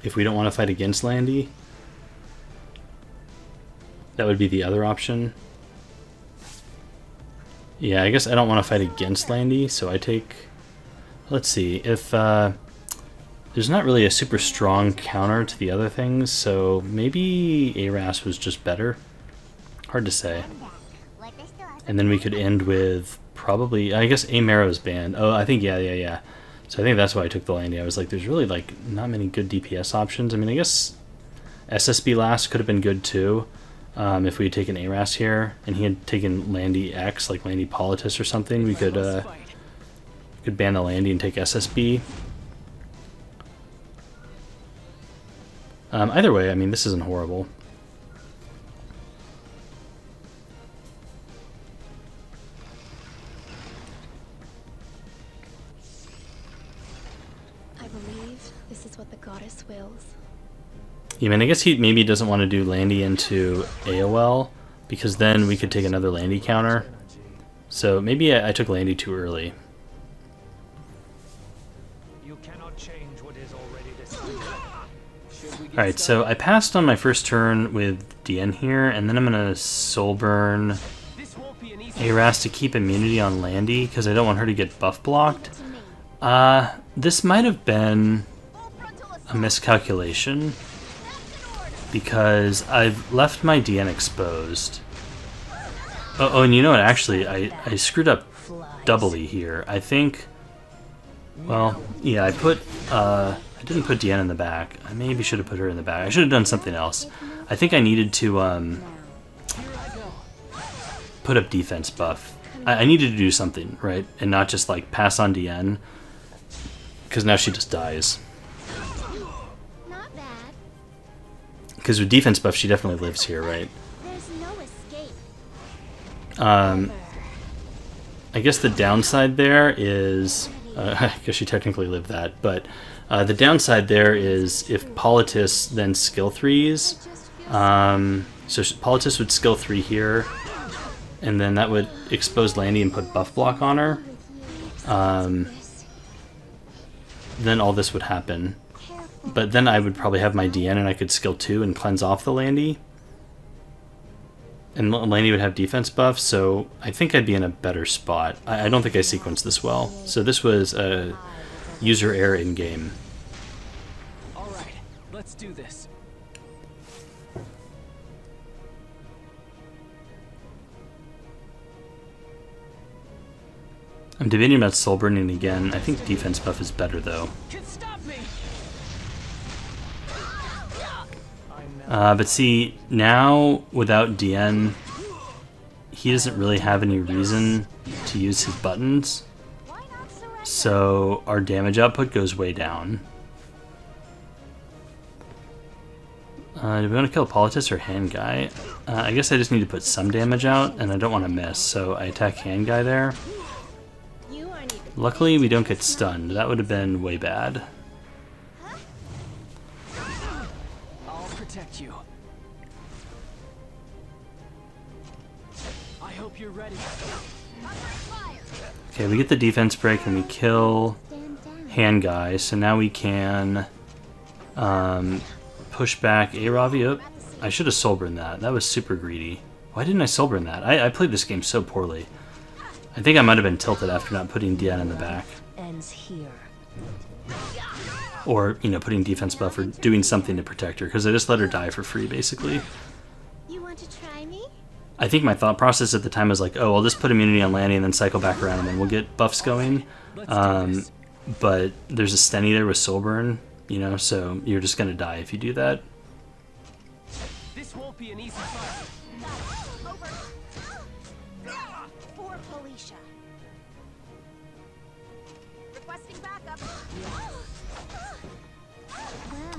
if we don't want to fight against Landy. That would be the other option. Yeah, I guess I don't want to fight against Landy, so I take... Let's see, if there's not really a super strong counter to the other things, so maybe ARAS was just better. Hard to say. And then we could end with probably... I guess Amaro's banned. Oh, I think, yeah. So I think that's why I took the Landy. I was like, there's really, like, not many good DPS options. I mean, I guess SSB last could have been good, too. If we had taken ARAS here, and he had taken Landy X, like Landy Politis or something, we could ban the Landy and take SSB. Either way, I mean, this isn't horrible. I believe this is what the goddess wills. Yeah, I mean, I guess he maybe doesn't want to do Landy into AOL, because then we could take another Landy counter. So maybe I took Landy too early. You cannot change what is already decided. Should we get Alright, so I passed on my first turn with DN here, and then I'm going to Soul Burn This won't be an easy ARAS to keep immunity on Landy, because I don't want her to get buff blocked. This might have been a miscalculation, because I've left my DN exposed. Oh, and you know what, actually, I screwed up doubly here. I think, well, yeah, I didn't put Deanna in the back. I maybe should have put her in the back. I should have done something else. I think I needed to put up defense buff. I needed to do something, right? And not just like pass on Deanne, because now she just dies. Not bad. Because with defense buff, she definitely lives here, right? There's no escape. I guess the downside there is, I guess she technically lived that, but the downside there is if Politis then skill 3s, so Politis would skill 3 here, and then that would expose Landy and put buff block on her. Then all this would happen. But then I would probably have my DN and I could skill 2 and cleanse off the Landy. And Landy would have defense buff, so I think I'd be in a better spot. I don't think I sequenced this well. So this was a user error in-game. Alright, let's do this. I'm debating about soul burning again. I think defense buff is better though. Can stop me. But see, now without DN, he doesn't really have any reason to use his buttons. So our damage output goes way down. Do we want to kill Politis or Hand Guy? I guess I just need to put some damage out, and I don't want to miss, so I attack Hand Guy there. Luckily, we don't get stunned. That would have been way bad. I'll protect you. I hope you're ready. Okay, we get the defense break and we kill Hand Guy, so now we can push back A-Ravi. Oh, I should have soulburned that. That was super greedy. Why didn't I soulburn that? I played this game so poorly. I think I might have been tilted after not putting Diana in the back. Ends here. Or, you know, putting defense buff or doing something to protect her, because I just let her die for free, basically. You want to try me? I think my thought process at the time was like, oh, I'll just put immunity on Lanny and then cycle back around and then we'll get buffs going. But there's a Stenny there with Soulburn, you know, so you're just going to die if you do that. This won't be an easy fight. Over. For Felicia. Requesting backup.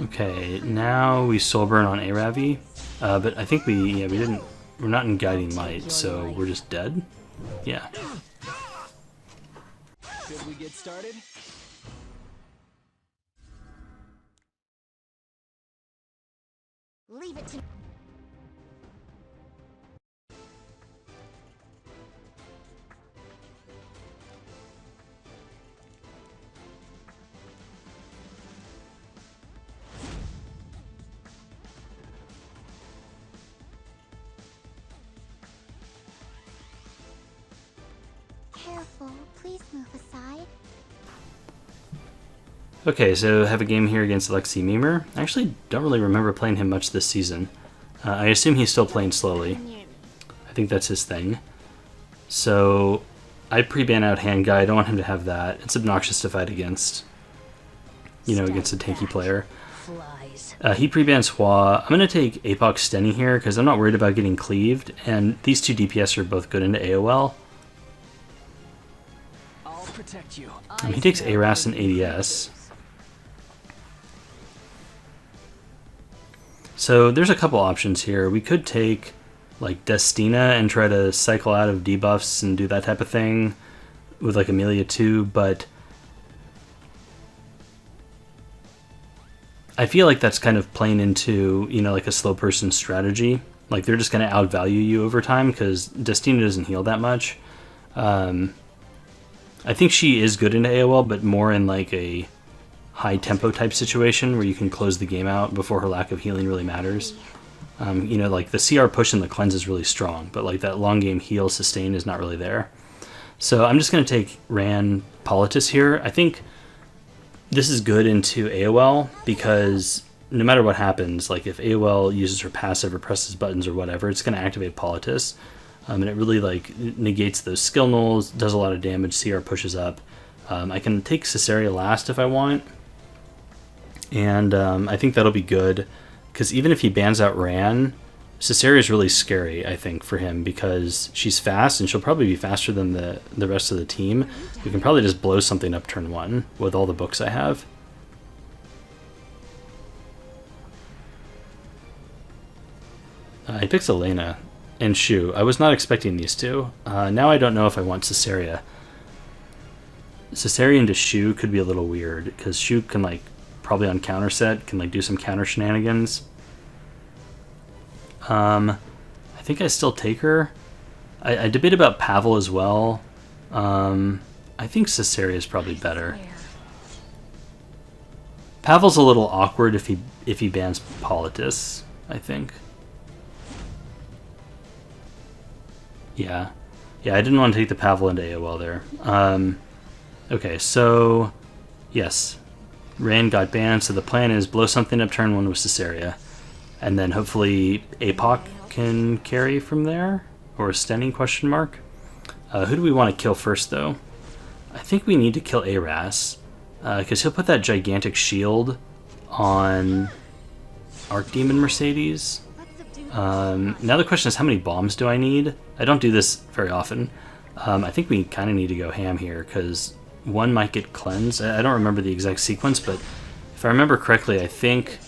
Okay, now we Soulburn on A-Ravi. But I think we're not in Guiding Light, so we're just dead? Yeah. Should we get started? Leave it to me. Careful, please move aside. Okay, so have a game here against Alexei Mimer. I actually don't really remember playing him much this season. I assume he's still playing slowly. I think that's his thing. So I pre-ban out Hand Guy. I don't want him to have that. It's obnoxious to fight against, you know, against a tanky player. He pre-bans Hua. I'm going to take Apox Stenny here because I'm not worried about getting cleaved, and these two DPS are both good into AOL. I'll protect you. He takes ARAS and ADS. So there's a couple options here. We could take like Destina and try to cycle out of debuffs and do that type of thing with like Amelia too, but I feel like that's kind of playing into, you know, like a slow person strategy. Like they're just going to outvalue you over time because Destina doesn't heal that much. I think she is good into AOL, but more in like a high tempo type situation where you can close the game out before her lack of healing really matters. You know, like the CR push and the cleanse is really strong, but like that long game heal sustain is not really there. So I'm just going to take Ran Politis here. I think this is good into AOL because no matter what happens, like if AOL uses her passive or presses buttons or whatever, it's going to activate Politis. and it really like negates those skill nulls, does a lot of damage. CR pushes up. I can take Cesaria last if I want, and I think that'll be good because even if he bans out Ran, Cesaria is really scary, I think, for him because she's fast and she'll probably be faster than the rest of the team. We can probably just blow something up turn 1 with all the books I have. He picks Elena and Shu. I was not expecting these two. Now I don't know if I want Cesaria. Cesaria into Shu could be a little weird because Shu can like probably on counter set can like do some counter shenanigans. I think I still take her. I debate about Pavel as well. I think Cesaria is probably better. Pavel's a little awkward if he bans Politis, I think. Yeah, I didn't want to take the Pavel into AOL there. Okay, so yes, Ran got banned. So the plan is blow something up turn 1 with Cesaria, and then hopefully APOC can carry from there, or Stenning question mark. Who do we want to kill first though? I think we need to kill Aras because he'll put that gigantic shield on Archdemon Mercedes. Now the question is, how many bombs do I need? I don't do this very often. I think we kind of need to go ham here because one might get cleansed. I don't remember the exact sequence, but if I remember correctly, I think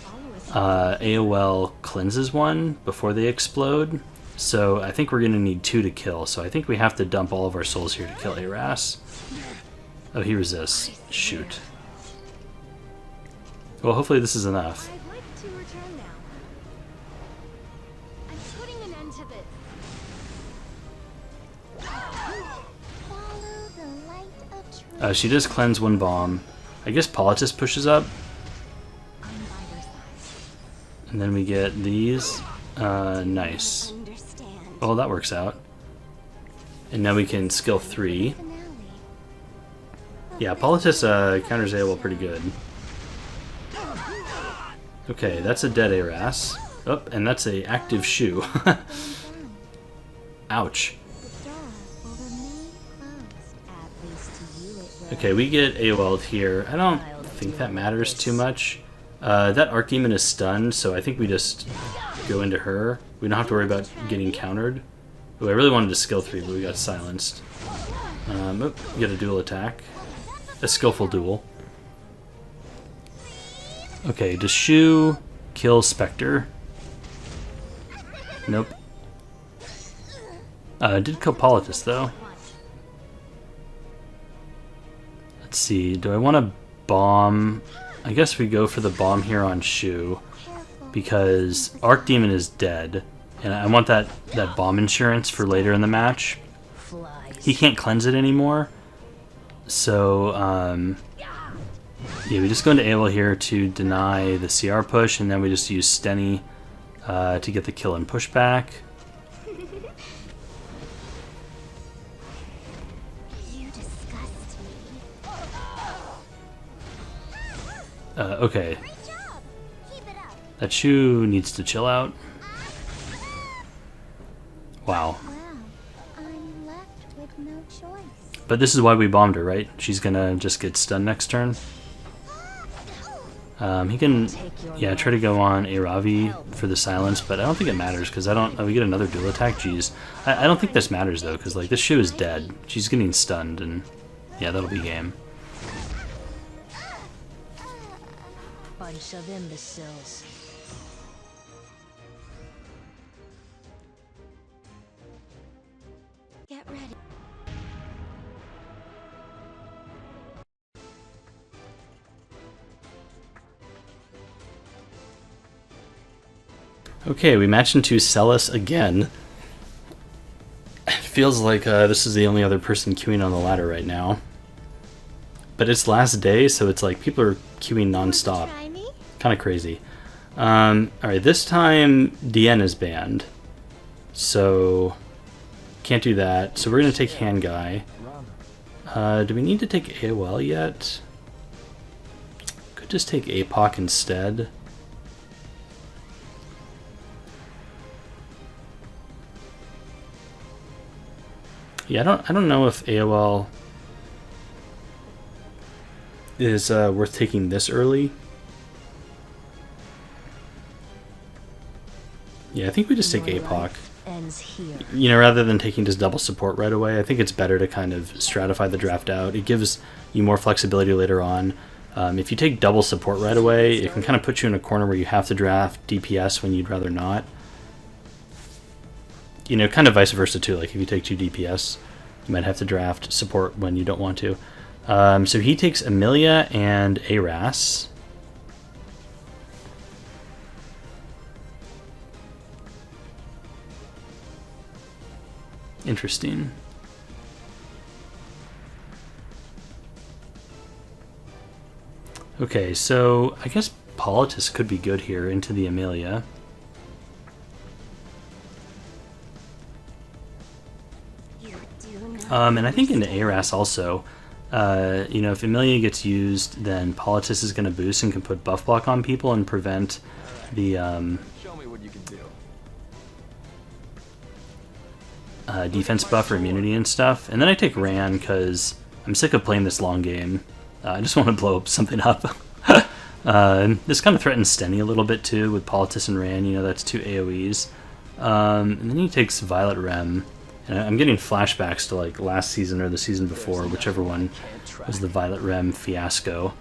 AOL cleanses one before they explode. So I think we're going to need 2 to kill. So I think we have to dump all of our souls here to kill Aras. Oh, he resists. Shoot. Well, hopefully this is enough. I'd like to return now. I'm putting an end to this. Follow the light of truth. She does cleanse 1 bomb. I guess Politis pushes up. On by your side. And then we get these. Nice. Understand. Oh, that works out. And now we can skill 3. Finale. Yeah, Politis counters AOL pretty good. Okay, that's a dead Aras. Oh, and that's a active Shu. Ouch. The door will remain closed. At least to you it will. Okay, we get AOL'd here. I don't think that matters too much. That Archdemon is stunned, so I think we just go into her. We don't have to worry about getting countered. Ooh, I really wanted to skill 3, but we got silenced. Oh, we get a dual attack. A skillful duel. Okay, does Shu kill Spectre? Nope. Did kill Politis, though. Let's see, do I want to bomb? I guess we go for the bomb here on Shu, because Archdemon is dead, and I want that bomb insurance for later in the match. He can't cleanse it anymore, so yeah, we just go into AOL here to deny the CR push, and then we just use Stenny to get the kill and pushback. You disgust me. Okay, Great job. Keep it up. that Shu needs to chill out. Wow. Well, I'm left with no choice. But this is why we bombed her, right? She's gonna just get stunned next turn. He can, yeah, try to go on Aravi for the silence, but I don't think it matters because I don't. Oh, we get another dual attack. Jeez, I don't think this matters though because like this Shu is dead. She's getting stunned, and yeah, that'll be game. Bunch of imbeciles. Get ready. Okay, we match into Celis again. It feels like this is the only other person queuing on the ladder right now. But it's last day, so it's like people are queuing non-stop. Try me? Kind of crazy. Alright, this time DN is banned. So, can't do that. So we're going to take Hand Guy. Do we need to take AOL yet? Could just take APOC instead. Yeah, I don't know if AOL is worth taking this early. Yeah, I think we just take APOC. Ends here. You know, rather than taking just double support right away, I think it's better to kind of stratify the draft out. It gives you more flexibility later on. If you take double support right away, it can kind of put you in a corner where you have to draft DPS when you'd rather not. You know, kind of vice versa too. Like if you take 2 DPS, you might have to draft support when you don't want to. So he takes Amelia and Aras. Interesting. Okay, so I guess Politis could be good here into the Amelia. And I think into Aras also. You know, if Amelia gets used, then Politis is going to boost and can put buff block on people and prevent the Show me what you can do. defense buff or immunity and stuff. And then I take Ran because I'm sick of playing this long game. I just want to blow something up. This kind of threatens Stenny a little bit too with Politis and Ran. You know, that's 2 AoEs. And then he takes Violet Rem. And I'm getting flashbacks to like last season or the season before, whichever one was the Violet Rem fiasco.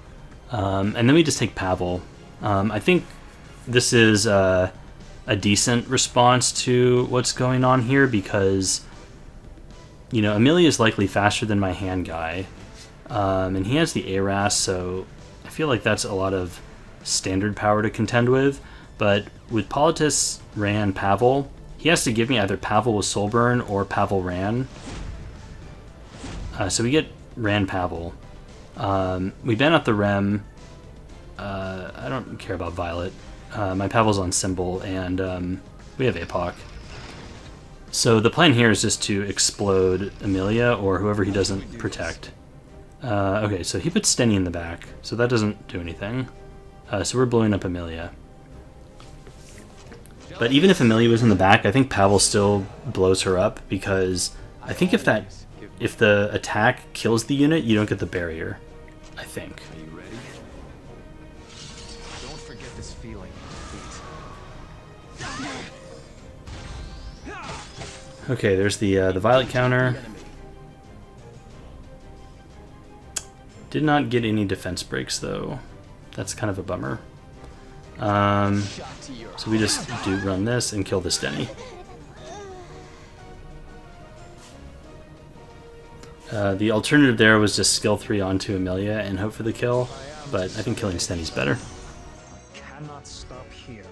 And then we just take Pavel. I think this is a decent response to what's going on here because, you know, Amelia is likely faster than my hand guy. And he has the Aras, so I feel like that's a lot of standard power to contend with. But with Politis, Ran, Pavel, he has to give me either Pavel with Soulburn or Pavel Ran. So we get Ran Pavel. We ban out the Rem. I don't care about Violet. My Pavel's on Symbol, and we have APOC. So the plan here is just to explode Amelia or whoever he doesn't protect. Okay, so he puts Stenny in the back, so that doesn't do anything. So we're blowing up Amelia. But even if Amelia was in the back, I think Pavel still blows her up because I think if the attack kills the unit, you don't get the barrier. I think. Are you ready? Don't forget this feeling, please. Okay, there's the Violet counter. Did not get any defense breaks though. That's kind of a bummer. So we just do run this and kill the Stenny. The alternative there was just skill 3 onto Amelia and hope for the kill, but I think killing Stenny's better. I cannot stop here.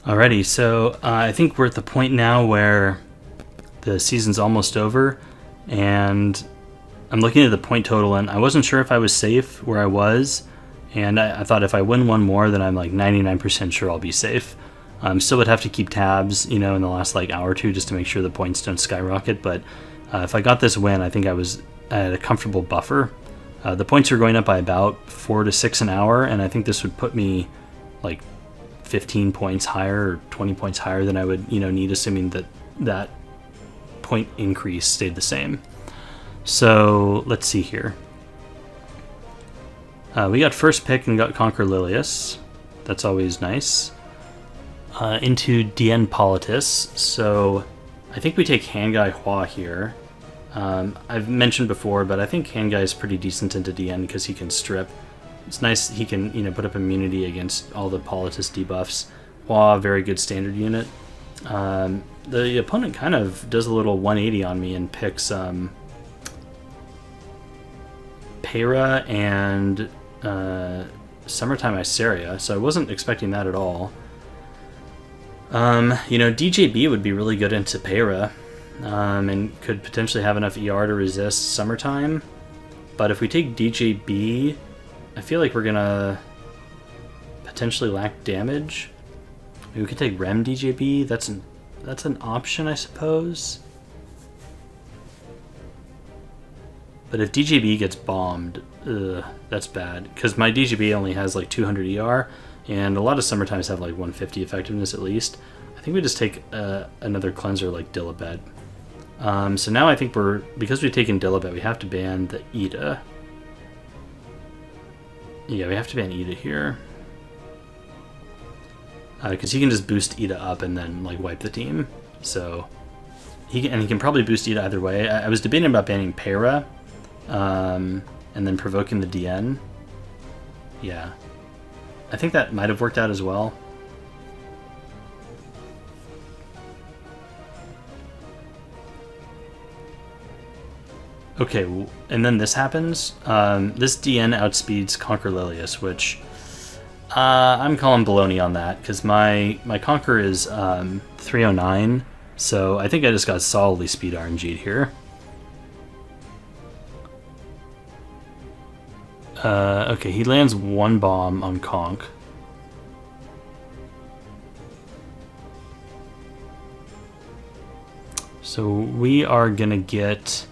Alrighty, so I think we're at the point now where the season's almost over, and I'm looking at the point total, and I wasn't sure if I was safe where I was, and I thought if I win one more, then I'm like 99% sure I'll be safe. Still would have to keep tabs, you know, in the last like hour or two just to make sure the points don't skyrocket, but if I got this win, I think I was at a comfortable buffer. The points are going up by about 4 to 6 an hour, and I think this would put me like 15 points higher or 20 points higher than I would, you know, need, assuming that that point increase stayed the same. So let's see here. We got first pick and got Conquer Lilius. That's always nice. Into DN Politis. So I think we take Handguy Hua here. I've mentioned before, but I think Handguy is pretty decent into DN because he can strip. It's nice he can, you know, put up immunity against all the Politis debuffs. Hua, very good standard unit. The opponent kind of does a little 180 on me and picks Peyra and Summertime Iseria, so I wasn't expecting that at all. You know, DJB would be really good into Peyra, and could potentially have enough ER to resist Summertime. But if we take DJB, I feel like we're gonna potentially lack damage. Maybe we could take Rem DJB. That's an option, I suppose. But if DJB gets bombed, that's bad. Because my DJB only has like 200 ER, and a lot of Summertimes have like 150 effectiveness at least. I think we just take another cleanser like Dilibet. So now I think because we've taken Dilibet, we have to ban the Ida. Yeah, we have to ban Ida here. Because he can just boost Ida up and then like wipe the team. So he can probably boost Ida either way. I was debating about banning Para, and then provoking the DN. Yeah, I think that might have worked out as well. Okay, and then this happens. This DN outspeeds Conquer Lilius, which I'm calling baloney on that, because my Conquer is 309, so I think I just got solidly speed RNG'd here. Okay, he lands one bomb on Conk. So we are gonna get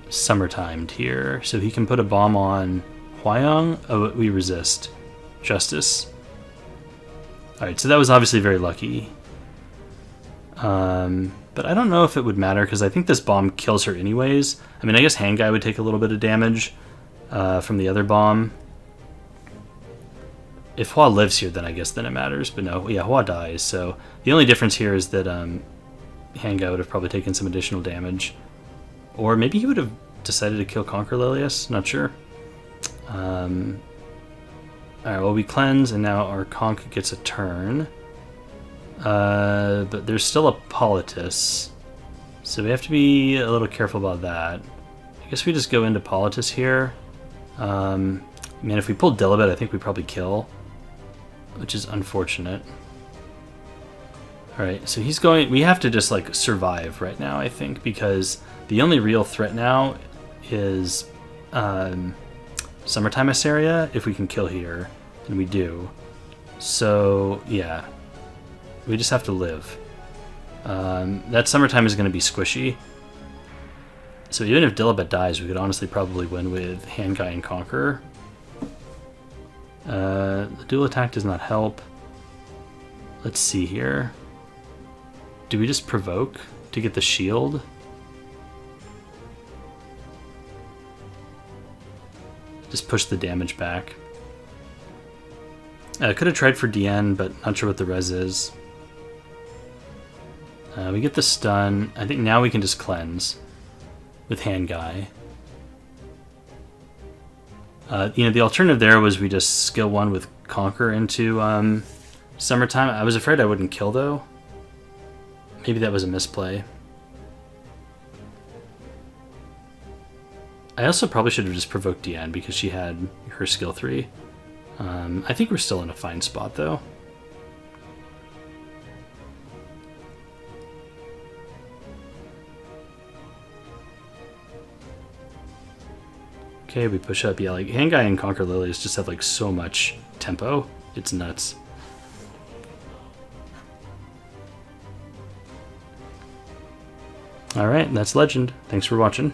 Summertimed here, so he can put a bomb on Hwyong. Oh, we resist. Justice. Alright, so that was obviously very lucky. But I don't know if it would matter, because I think this bomb kills her anyways. I mean, I guess Hand Guy would take a little bit of damage from the other bomb. If Hwa lives here, then I guess then it matters. But no, yeah, Hwa dies. So the only difference here is that Hand Guy would have probably taken some additional damage. Or maybe he would have decided to kill Conquer Lilius. Not sure. Alright, well, we cleanse, and now our Conk gets a turn. But there's still a Politis. So we have to be a little careful about that. I guess we just go into Politis here. Man, if we pull Dilibet, I think we probably kill. Which is unfortunate. Alright, so he's going... We have to just, like, survive right now, I think, because the only real threat now is Summertime Assaria, if we can kill here, and we do. So, yeah. We just have to live. That Summertime is going to be squishy. So even if Dilibet dies, we could honestly probably win with Hand Guy and Conqueror. The dual attack does not help. Let's see here. Do we just provoke to get the shield? Just push the damage back. I could have tried for DN, but not sure what the res is. We get the stun. I think now we can just cleanse with Hand Guy. The alternative there was we just skill 1 with Conquer into Summertime. I was afraid I wouldn't kill, though. Maybe that was a misplay. I also probably should have just provoked DN because she had her skill 3. I think we're still in a fine spot, though. Okay, we push up. Yeah, like Hand Guy and Conquer Lilius just have like so much tempo. It's nuts. Alright, that's Legend. Thanks for watching.